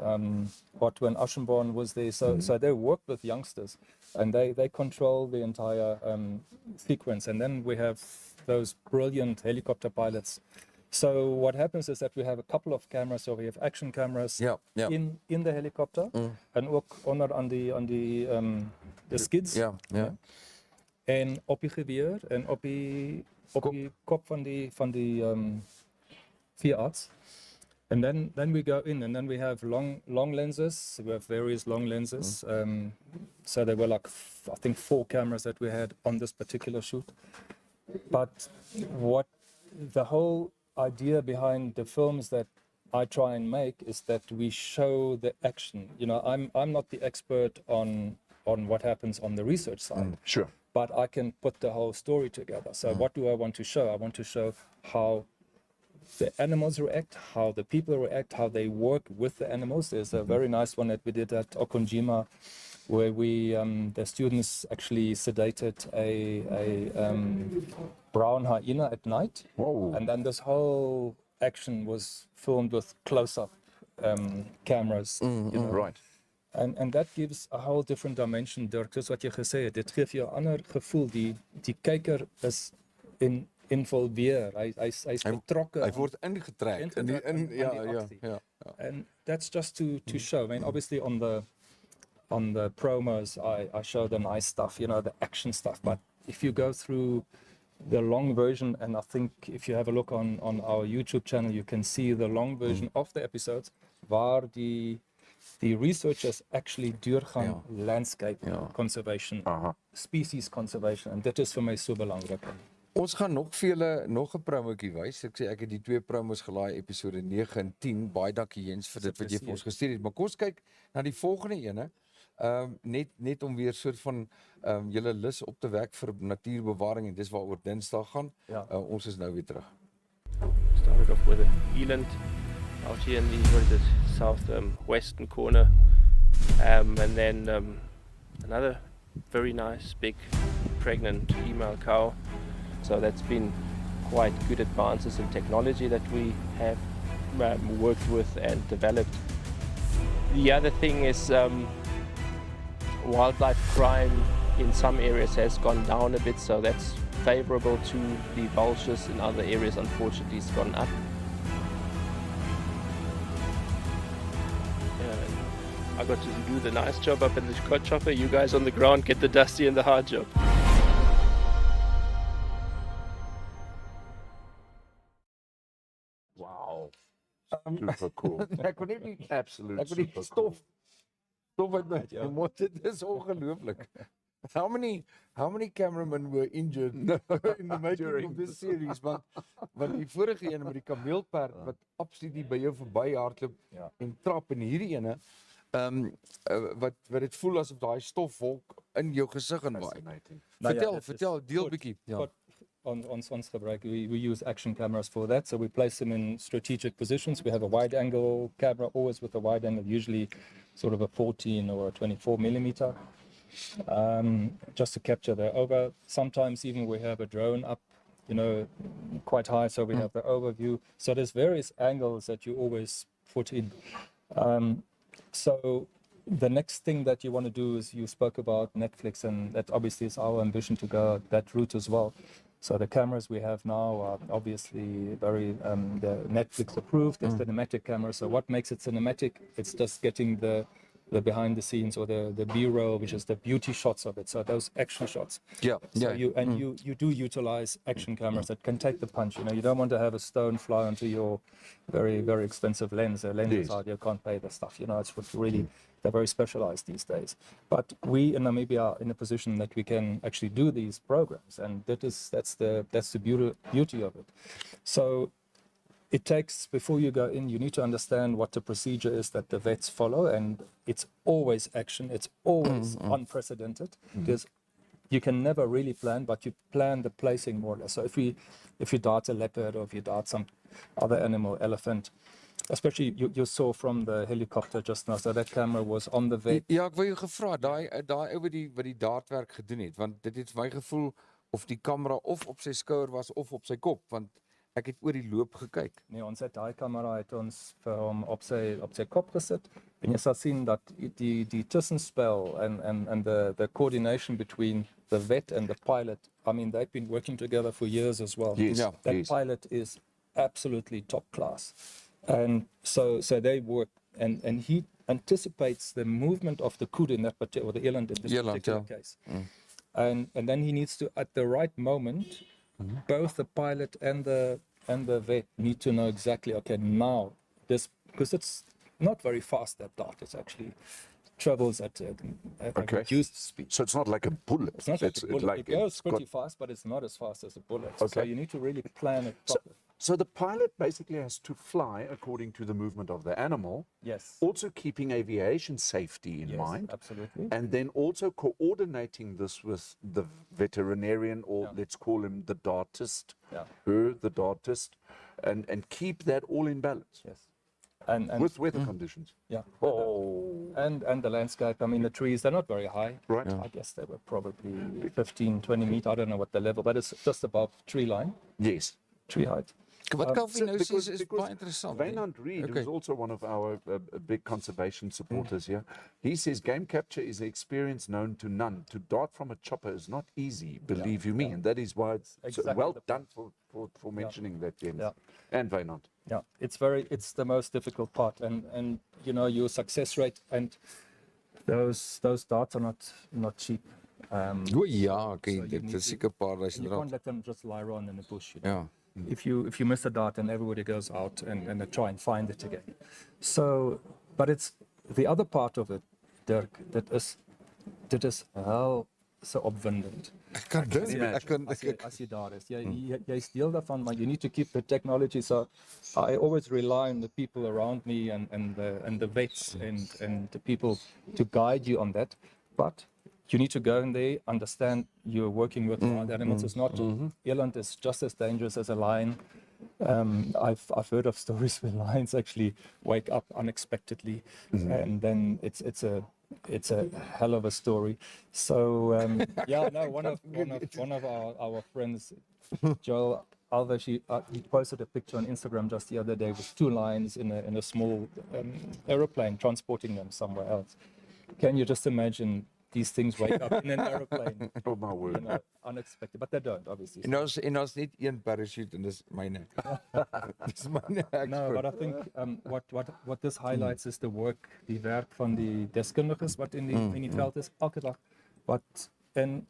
Otwin Aschenborn was there. So they work with youngsters, and they control the entire sequence. And then we have those brilliant helicopter pilots. So what happens is that we have a couple of cameras. So we have action cameras in the helicopter, and ook onder on the skids. En op die geweer en op die kop van die veearts. And then we go in, and then we have long lenses. We have various long lenses. So there were like I think 4 cameras that we had on this particular shoot. But what the whole idea behind the films that I try and make is that we show the action. I'm not the expert on what happens on the research side. Sure. But I can put the whole story together. So what do I want to show? I want to show how the animals react, how the people react, how they work with the animals. There's a very nice one that we did at Okunjima where the students actually sedated a brown hyena at night. Whoa. And then this whole action was filmed with close-up cameras. You know. Right. And that gives a whole different dimension, Dirk. Dis wat jy gesê het. Dit gee vir jou 'n ander gevoel. Die kyker is involveer. Hy's betrokke. Hy word ingetrek in die die aksie. ja. And that's just to show. I mean, obviously on the promos, I show the nice stuff, you know, the action stuff. But if you go through the long version, and I think if you have a look on our YouTube channel, you can see the long version of the episodes, waar die researchers actually deurgaan landscape conservation, species conservation, en dit is vir my so belangrik. Ons gaan nog vir julle nog 'n promotjie wys. Ek sê ek het die 2 promos gelaai, episode 9 en 10. Baie dankie Jens vir dit wat jy vir ons gestuur het. Maar kom ons kyk na die volgende ene. Net om weer soort van julle lus op te wek vir natuurbewaring, en dis waaroor Dinsdag gaan. Ons is nou weer terug. Started off with an eland out here in the south western corner, and then another very nice big pregnant female cow. So that's been quite good advances in technology that we have worked with and developed. The other thing is wildlife crime in some areas has gone down a bit, so that's favorable to the vultures. In other areas, unfortunately, it's gone up. I got to do the nice job up in the quad chopper. You guys on the ground get the dusty and the hard job. Wow. Super cool. Ek kon net nie Absolute ek kon nie super stof uit my mond. Dit is ongelooflik. How many cameramen were injured in the making of this series? Want die vorige ene met die kameelperd wat absoluut nie by jou verby hardloop en trap, en hierdie ene wat dit voel asof daai stofwolk in jou gesig inwaai. Vertel, deel bietjie. On gebruik, we use action cameras for that, so we place them in strategic positions. We have a wide angle camera, always with a wide angle, usually sort of a 14 or a 24 millimeter, just to capture the over. Sometimes even we have a drone up, you know, quite high, so we have the overview. So there's various angles that you always put in. So the next thing that you want to do is, you spoke about Netflix, and that obviously is our ambition to go that route as well. So the cameras we have now are obviously very the Netflix approved. They're cinematic cameras. So what makes it cinematic? It's just getting the behind the scenes, or the B-roll, which is the beauty shots of it. So those action shots. You do utilize action cameras that can take the punch. You know, you don't want to have a stone fly onto your very, very expensive lens. A lens side, you can't pay the stuff. You know, it's what really, they're very specialized these days. But we in Namibia are in a position that we can actually do these programs, and that's the beauty of it. So it takes, before you go in, you need to understand what the procedure is that the vets follow, and it's always action. It's always unprecedented. Because you can never really plan, but you plan the placing more or less. So if you dart a leopard, or if you dart some other animal, elephant, especially you saw from the helicopter just now, so that camera was on the vet. Ja, ek wou jou gevra, daai ou wat die daadwerk gedoen het, want dit het vir my gevoel of die kamera of op sy skouer was of op sy kop, want ek het oor die loop gekyk. Nee, ons het daai kamera het ons vir hom op sy kop gesit. En jy sal sien dat die tussenspel and the coordination between the vet and the pilot, I mean, they've been working together for years as well. Yes, that pilot is absolutely top class. And so they work, and he anticipates the movement of the kudu in that particular, or the eland in this particular case. And then he needs to, at the right moment, both the pilot and the vet need to know exactly, okay, now this, because it's not very fast, that dart. It's actually travels at a reduced speed. So it's not like a bullet. It's not like a bullet. It goes pretty fast, but it's not as fast as a bullet. So you need to really plan it properly. So the pilot basically has to fly according to the movement of the animal. Yes. Also keeping aviation safety in mind. Absolutely. And then also coordinating this with the veterinarian, or let's call him the dartist, the dartist, and keep that all in balance. Yes. And with weather conditions. yeah, Oh, and the landscape. I mean, the trees, they're not very high. right. I guess they were probably 15, 20 meters. I don't know what the level, but it's just above tree line, Yes. tree height. Wat Kaufeee So nou sê is baie interessant. hè? Wynand Reed, Okay. who's also one of our big conservation supporters here, he says game capture is an experience known to none. To dart from a chopper is not easy, believe you me, and that is why it's so Exactly well the done for mentioning that, Jens. Yeah. And Wynand. Yeah, it's the most difficult part, and you know, your success rate and those darts are not cheap. O ja, So you dit need is to- seker 'n paar You duisend can't rand. let them just lie around in the bush. You know? Ja. If you miss a dart, and everybody goes out and they try and find it again. So, but it's the other part of it, Dirk, dit is heel so opwindend. Ek kan dink, ek kan As jy daar is, jy's deel daarvan, maar you need to keep the technology. So I always rely on the people around me and the vets and the people to guide you on that. But you need to go in there, understand you're working with wild animals. It's not, eland is just as dangerous as a lion. I've heard of stories where lions actually wake up unexpectedly, and then it's a hell of a story. So yeah, no, one of our friends, Joel Alves, he posted a picture on Instagram just the other day with 2 lions in a small aeroplane transporting them somewhere else. Can you just imagine? These things wake up in an aeroplane, Oh my word. you know, unexpected, but they don't, obviously. En ons net een parachute en dis myne. Dis myne. No, but I think what this highlights is the work, die werk van die deskundiges wat in die veld is elke dag. En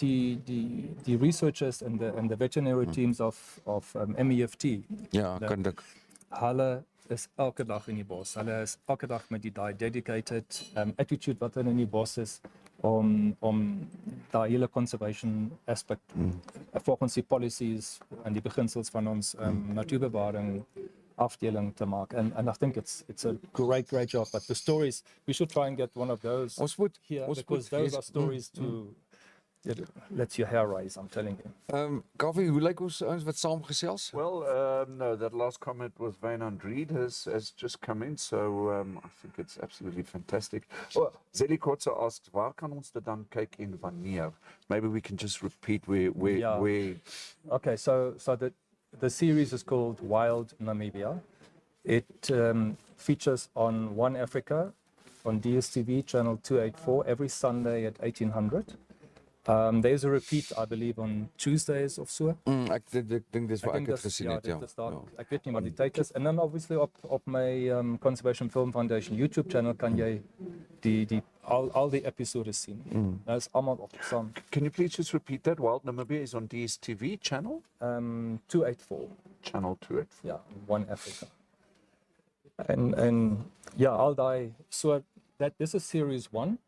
die researchers and the veterinary teams of MEFT. Ja, kan dink. Hulle is elke dag in die bos. Hulle is elke dag met die dedicated attitude wat in die bos is om daai hele conservation aspect volgens die policies en die beginsels van ons natuurbewaring afdeling te maak. And I think it's a great job. But the stories, we should try and get one of those here, because those are stories to it lets your hair rise, I'm telling you. Kaufeee, hoe lyk ons ouens wat saam gesels? Well, no, that last comment was Wynand Reed has just come in, so I think it's absolutely fantastic. Oh, Zeli Kotze asks, waar kan ons dit dan kyk en wanneer? Maybe we can just repeat where. Okay, so the series is called Wild Namibia. It features on One Africa on DSTV channel 284 every Sunday at 1800. There's a repeat, I believe, on Tuesdays of so. Ek dink dis wat ek het gesien het, ja. Ek weet nie wat die tyd is. En dan obviously op my Conservation Film Foundation YouTube channel kan jy al die episodes sien. Dat is allemaal op saam. Can you please just repeat that? Wild Namibia is on DSTV channel? 284. Channel 284. Yeah, One Africa. And yeah, al die, so this is series 1.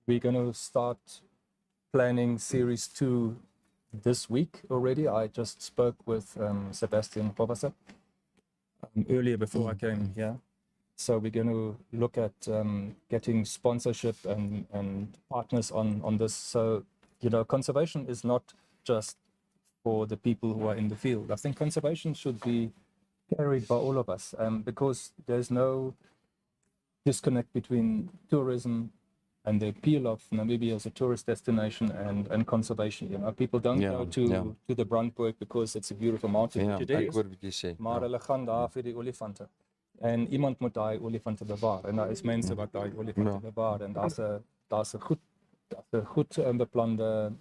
We're going to start planning series 2 this week already. I just spoke with Sebastian Povasa earlier before I came here. So we're going to look at getting sponsorship and partners on this. So, you know, conservation is not just for the people who are in the field. I think conservation should be carried by all of us, because there's no disconnect between tourism and the appeal of Namibia as a tourist destination and conservation. You know, people don't go to the Brandberg because it's a beautiful mountain. Ek hoor wat jy sê. Maar hulle gaan daar vir die olifante. En iemand moet daai olifante bewaar. En daar is mense wat daai olifante bewaar. En daar's 'n goed beplande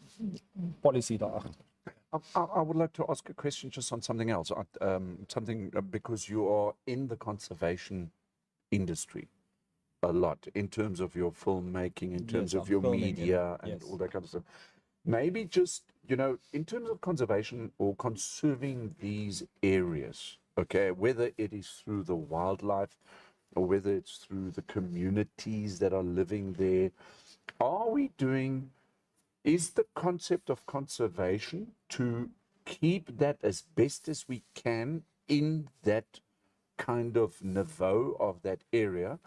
policy daar agter. I would like to ask a question just on something else. Because you are in the conservation industry a lot in terms of your filmmaking, in terms of your media and all that kind of stuff. Maybe just, you know, in terms of conservation or conserving these areas, okay, whether it is through the wildlife or whether it's through the communities that are living there, is the concept of conservation to keep that as best as we can in that kind of niveau of that area?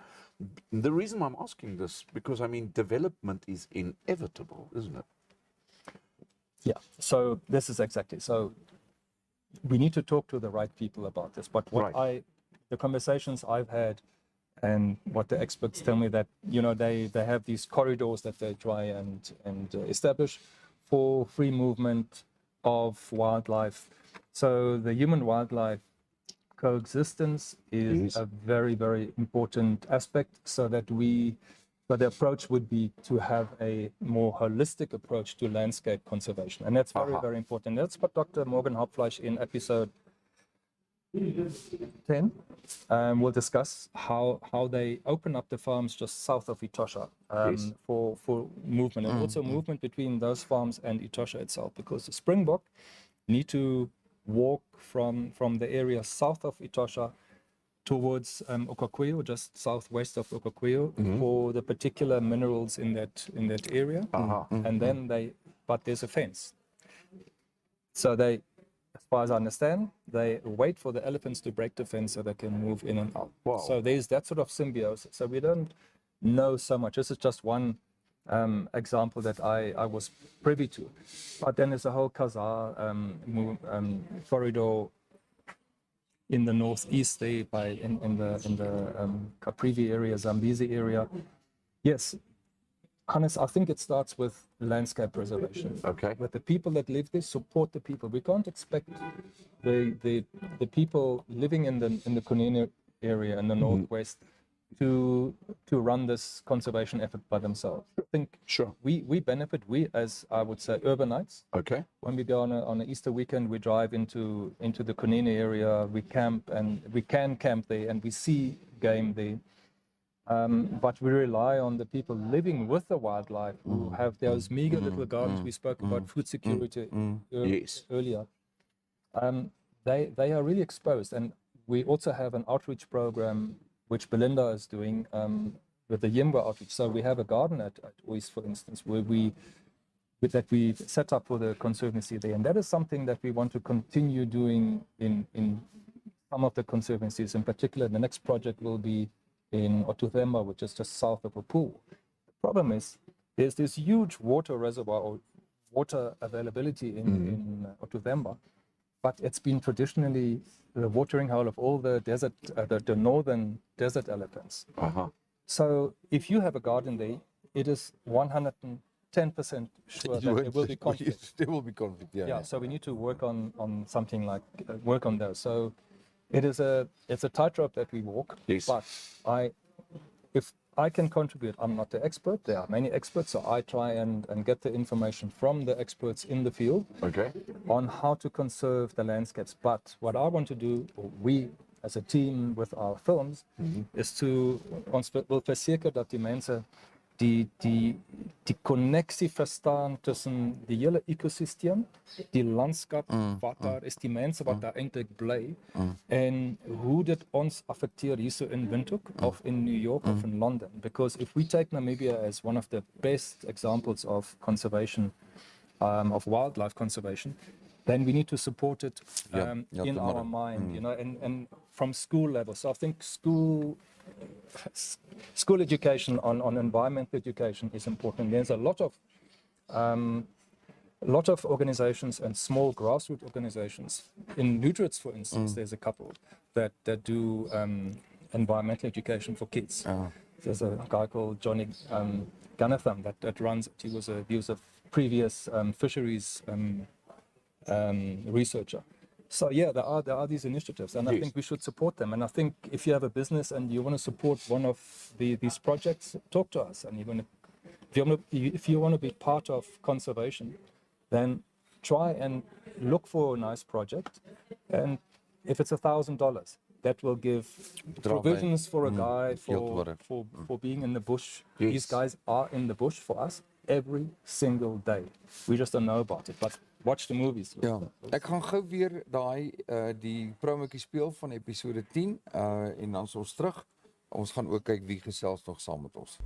The reason I'm asking this, because I mean, development is inevitable, isn't it? Yeah, so this is exactly, so we need to talk to the right people about this. But what the conversations I've had and what the experts tell me that, they have these corridors that they try and establish for free movement of wildlife. So the human-wildlife coexistence is a very, very important aspect, so that but the approach would be to have a more holistic approach to landscape conservation. And that's very, very important. That's what Dr. Morgan Hauptfleisch in episode 10 will discuss, how they open up the farms just south of Etosha for movement, and also movement between those farms and Etosha itself, because the springbok need to walk from the area south of Etosha towards Okwakweo, just southwest of Okwakweo, for the particular minerals in that area. And then but there's a fence. So they, as far as I understand, they wait for the elephants to break the fence so they can move in and out. Wow. So there's that sort of symbiosis. So we don't know so much. This is just one example that I was privy to. But then there's a whole Khazar corridor in the northeast there, in the Caprivi area, Zambezi area. Yes, Hannes, I think it starts with landscape preservation. Okay. With the people that live there, support the people. We can't expect the people living in the Kunene area in the northwest to run this conservation effort by themselves. I think we benefit, as I would say, urbanites. Okay. When we go on an Easter weekend, we drive into the Kunene area, we camp, and we can camp there, and we see game there. But we rely on the people living with the wildlife who have those meager little gardens. We spoke about food security earlier. They are really exposed, and we also have an outreach program which Belinda is doing with the Yimba outreach. So we have a garden at Ois, for instance, where we set up for the conservancy there, and that is something that we want to continue doing in some of the conservancies. In particular, the next project will be in Otuthemba, which is just south of Upul. The problem is there's this huge water reservoir or water availability in Otuthemba, but it's been traditionally the watering hole of all the desert, the northern desert elephants. So if you have a garden there, it is 110% sure that there will be conflict. There will be conflict, yeah. So we need to work on something like work on those. So it's a tightrope that we walk. Yes. But if I can contribute, I'm not the expert. There are many experts, so I try and get the information from the experts in the field on how to conserve the landscapes. But what I want to do, or we as a team with our films, is to ons wil verseker dat die mense die konneksie verstaan tussen die hele ekosisteem, die landskap wat daar is, die mense wat daar eintlik bly, en hoe dit ons affekteer hierso in Windhoek of in New York of in London. Because if we take Namibia as one of the best examples of conservation, of wildlife conservation, then we need to support it in our mind, and from school level. So I think school education on environmental education is important. There's a lot of organizations and small grassroots organizations. In Lutritz, for instance, there's a couple that do environmental education for kids. There's a guy called Johnny Gannatham that runs it. He was a previous fisheries researcher. So yeah, there are these initiatives, and I think we should support them. And I think if you have a business and you want to support one of these projects, talk to us. And if you want to be part of conservation, then try and look for a nice project. And if it's $1,000, that will give provisions for a guy for being in the bush. These guys are in the bush for us every single day. We just don't know about it, but watch the movies. Ja, ek gaan gou weer die promotjie speel van episode 10 en dan is ons terug. Ons gaan ook kyk wie gesels nog saam met ons.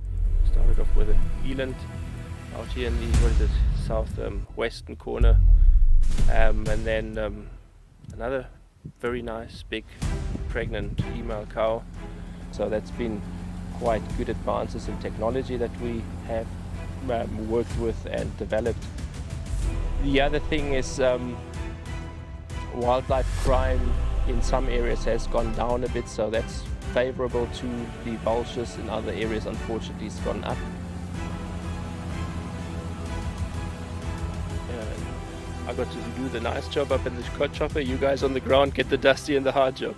Started off with an eland out here in the south western corner, and then another very nice big pregnant female cow. So that's been quite good advances in technology that we have worked with and developed. The other thing is wildlife crime in some areas has gone down a bit, so that's favorable to the vultures. In other areas, unfortunately, it's gone up. I got to do the nice job up in the quad chopper. You guys on the ground get the dusty and the hard job.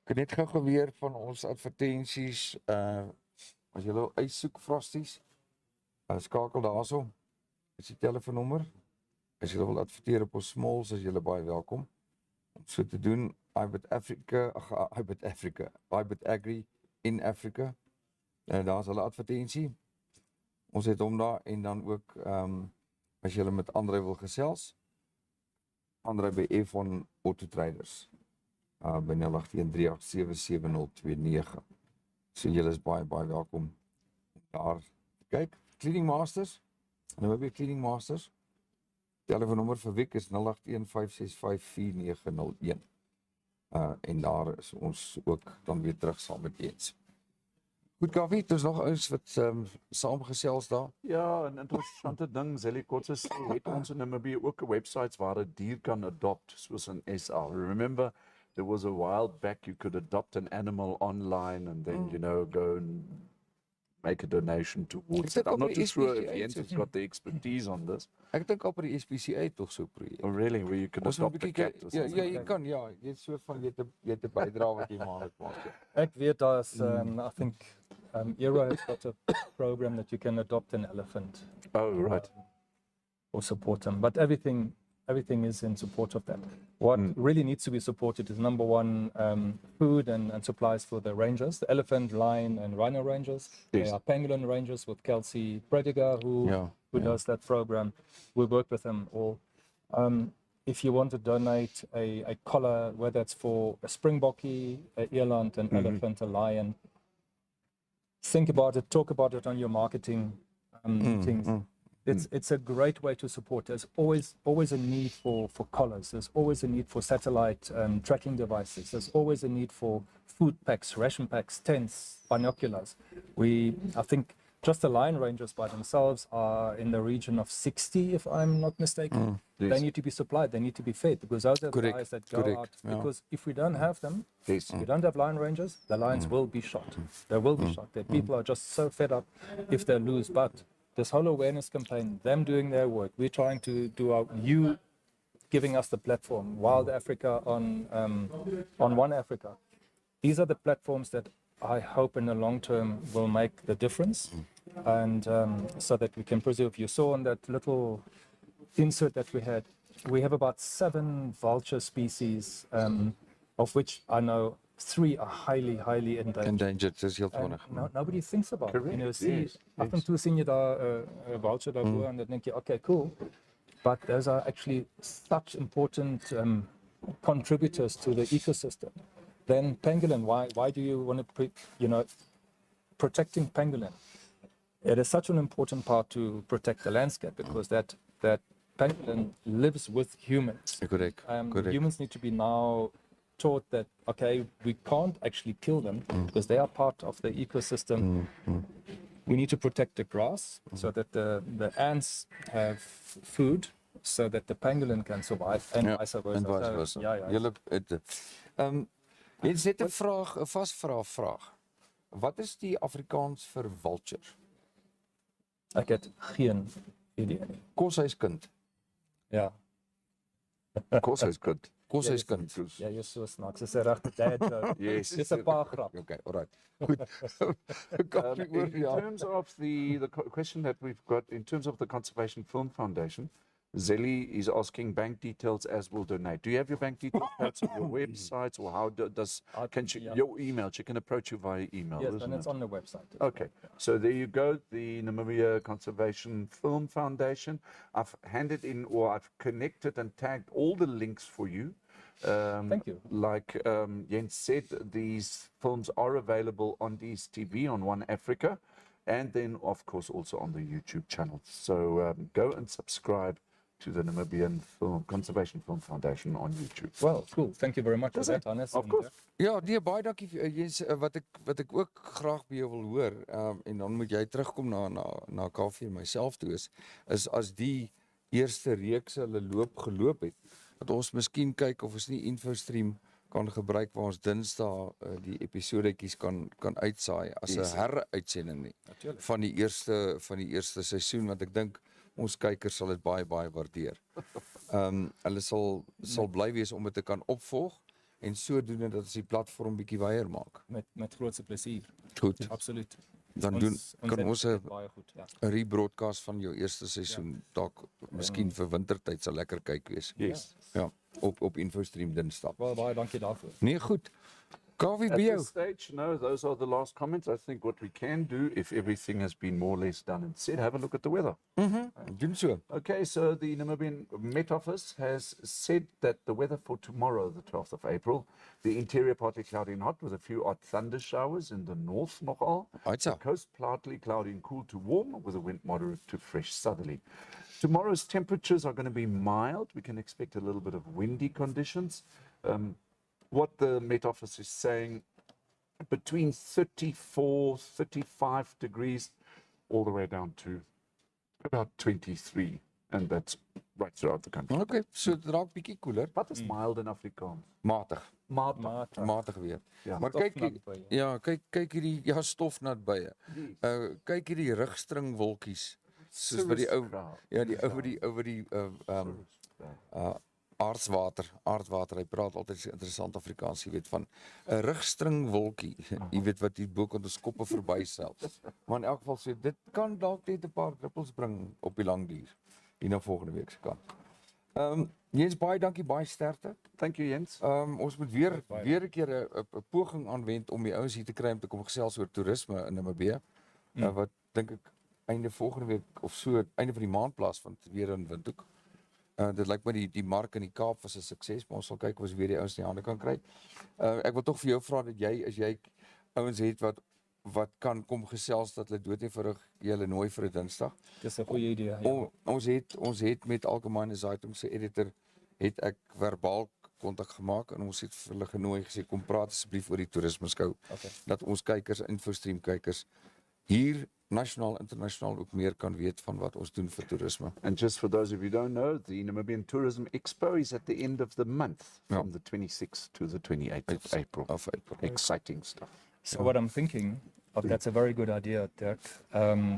Ek het net gou weer van ons advertensies, as julle uitsoek Frosties, skakel daarso. Is die telefoonnommer. As julle wil adverteer op ons smalls, is julle baie welkom. Om so te doen, iBit Agri in Africa. Daar is hulle advertensie. Ons het hom daar en dan ook, as julle met André wil gesels, André by F1 Auto Traders. By 0813877029. So julle is baie welkom daar. Kyk, Cleaning Masters, Namibia Cleaning Masters. Telefoonnommer vir Wiek is 0815654901. En daar is ons ook dan weer terug saam met eens. Goed, Kaufeee, het is nog ons wat saamgesels daar. Ja, 'n interessante ding, Zelly Kotse sê, het ons in Namibia ook 'n website waar 'n dier kan adopt, soos in SA. Remember, there was a while back you could adopt an animal online and then, you know, go and make a donation towards it. I'm not too sure if Jens has got the expertise on this. Ek dink op die SPCA tog so projek. Oh, really? Where you can adopt a cat or something? Ja, jy kan, ja. Jy het so van, jy het 'n bydrae wat jy maandeliks maak. Ek weet daar's, I think, Eero has got a program that you can adopt an elephant. Oh, right. Or support them. But everything is in support of that. What really needs to be supported is number one, food and supplies for the rangers, the elephant, lion, and rhino rangers. Yes. There are pangolin rangers with Kelsey Prediger who does that program. We work with them all. If you want to donate a collar, whether it's for a springbokkie, a eland, an elephant, a lion, think about it, talk about it on your marketing things. It's a great way to support. There's always a need for collars. There's always a need for satellite tracking devices. There's always a need for food packs, ration packs, tents, binoculars. I think just the lion rangers by themselves are in the region of 60, if I'm not mistaken. Yes. They need to be supplied. They need to be fed because those are the guys that go out. Because if we don't have them, if we don't have lion rangers, the lions will be shot. They will be shot. The people are just so fed up if they lose. But this whole awareness campaign, them doing their work, we're trying to do you giving us the platform, Wild Africa on One Africa. These are the platforms that I hope in the long term will make the difference, and so that we can preserve. You saw on that little insert that we have about 7 vulture species, of which I know 3 are highly endangered. Dis heeltemal. Nobody thinks about it. You know, Yes. af en toe sien jy daar 'n vulture daarvoor en dan dink jy, okay, cool. But those are actually such important contributors to the ecosystem. Then pangolin, why do you want to, protecting pangolin? It is such an important part to protect the landscape because that pangolin lives with humans. Correct. Humans need to be now taught that, okay, we can't actually kill them because they are part of the ecosystem. We need to protect the grass so that the ants have food so that the pangolin can survive and vice versa. En vice versa. Julle Jens het 'n vraag, 'n vasvraag. Wat is die Afrikaans vir vulture? Ek het geen idee nie. Koshuiskind. Ja. Of course it's good. Koshuiskind. Ja, jy is so snaaks. Dis 'n regte dad joke. Yes. Dis 'n paar grap. Okay, alright. Goed. In terms of the question that we've got, in terms of the Conservation Film Foundation, Zelly is asking bank details as will donate. Do you have your bank details perhaps on your website, or how your email? She can approach you via email. Yes, isn't and it's it? on the website. Okay, so there you go, the Namibia Conservation Film Foundation. I've handed in, or I've connected and tagged all the links for you. Thank you. Like Jens said, these films are available on DSTV on One Africa, and then of course also on the YouTube channel. So go and subscribe to the Namibian Conservation Film Foundation on YouTube. Well, cool. Thank you very much for that, Hannes. Of course. Ja, nee, baie dankie vir Jens. Wat ek ook graag by jou wil hoor, en dan moet jy terugkom na Kaufeee en myself toe is as die eerste reeks hulle geloop het, dat ons miskien kyk of ons nie InfoStream kan gebruik waar ons Dinsdae die episodetjies kan uitsaai as 'n heruitsending nie van die eerste seisoen, want ek dink ons kykers sal dit baie waardeer. Hulle sal bly wees om dit te kan opvolg en sodoende dat ons die platform bietjie wyer maak. Met grootste plesier. Goed. Absoluut. Dan kan ons 'n baie goed, ja. rebroadcast van jou eerste seisoen dalk miskien vir wintertyd sal lekker kyk wees. Yes. Ja, op InfoStream Dinsdag. Wel, baie dankie daarvoor. Nee, goed. Kaufeee At by jou. this stage, no, those are the last comments. I think what we can do, if everything has been more or less done and said, have a look at the weather. Doen so. Okay, so the Namibian Met Office has said that the weather for tomorrow, the 12th of April, the interior partly cloudy and hot with a few odd thunder showers in the north nogal. Uitsa. The coast partly cloudy and cool to warm with a wind moderate to fresh southerly. Tomorrow's temperatures are going to be mild. We can expect a little bit of windy conditions. What the Met Office is saying, between 34, 35 degrees, all the way down to about 23. And that's right throughout the country. Okay, so dit raak bietjie koeler. Wat is mild in Afrikaans? Matig. Matig. Weer. Ja. Maar kyk hierdie stofnat bye. Kyk hierdie rugstringwolkies soos by die ou oor die aardwater. Hy praat altyd so interessant Afrikaans, jy weet, van 'n rugstringwolkie, jy weet wat hier bo kan ons koppe verby selfs. Maar in elk geval sê dit kan dalk net 'n paar druppels bring op die lang duur hier na volgende week se kant. Jens, baie dankie, baie sterkte. Thank you, Jens. Ons moet weer 'n keer 'n poging aanwend om die ouens hier te kry om te kom gesels oor toerisme in Namibia. Wat dink ek einde volgende week of so, einde van die maand plaasvind weer in Windhoek. Dit lyk my die mark in die Kaap was 'n sukses, maar ons sal kyk of ons weer die ouens in die hande kan kry. Ek wil tog vir jou vra dat as jy ouens het wat kan kom gesels dat hulle dood eenvoudig julle nooi vir 'n Dinsdag. Dis 'n goeie idee. Ja. Ons het met Algemene Zeitung se editor het ek verbaal kontak gemaak en ons het vir hulle genooi gesê kom praat asseblief oor die toerisme skou. Okay. Dat ons kykers, InfoStream kykers hier nasionaal internasionaal ook meer kan weet van wat ons doen vir toerisme. And just for those of you who don't know, the Namibian Tourism Expo is at the end of the month, from the 26th to the 28th of April. Exciting stuff. So what I'm thinking, that's a very good idea, Dirk.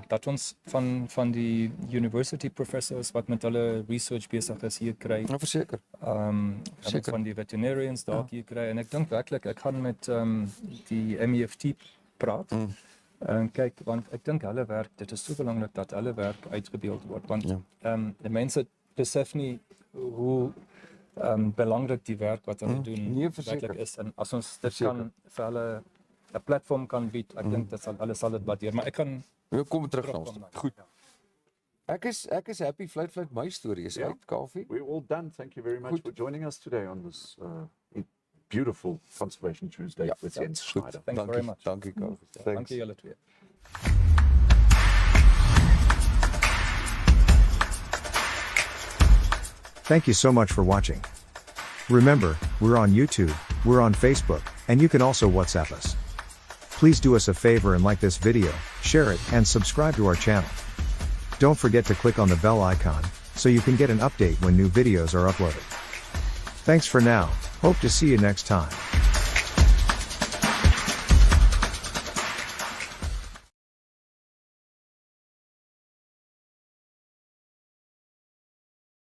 Dat ons van die university professors wat met hulle research besig is hier kry. Ja, verseker. Van die veterinarians daar hier kry. En ek dink werklik ek gaan met die MEFT praat. En kyk, want ek dink hulle werk, dit is so belangrik dat hulle werk uitgebeeld word, want die mense besef nie hoe belangrik die werk wat hulle doen werklik is, en as ons dit kan vir hulle 'n platform kan bied, ek dink dat hulle sal dit waardeer, maar ek kan kom terug na ons. Goed. Ek is happy, fluit my storie is uit, Kaufeee. We're all done. Thank you very much for joining us today on this beautiful Conservation Tuesday with Jens Schneider. Thanks very much. Dankie, Kaufeee. Dankie julle twee. Thank you so much for watching. Remember, we're on YouTube, we're on Facebook, and you can also WhatsApp us. Please do us a favor and like this video, share it, and subscribe to our channel. Don't forget to click on the bell icon, so you can get an update when new videos are uploaded. Thanks for now, hope to see you next time.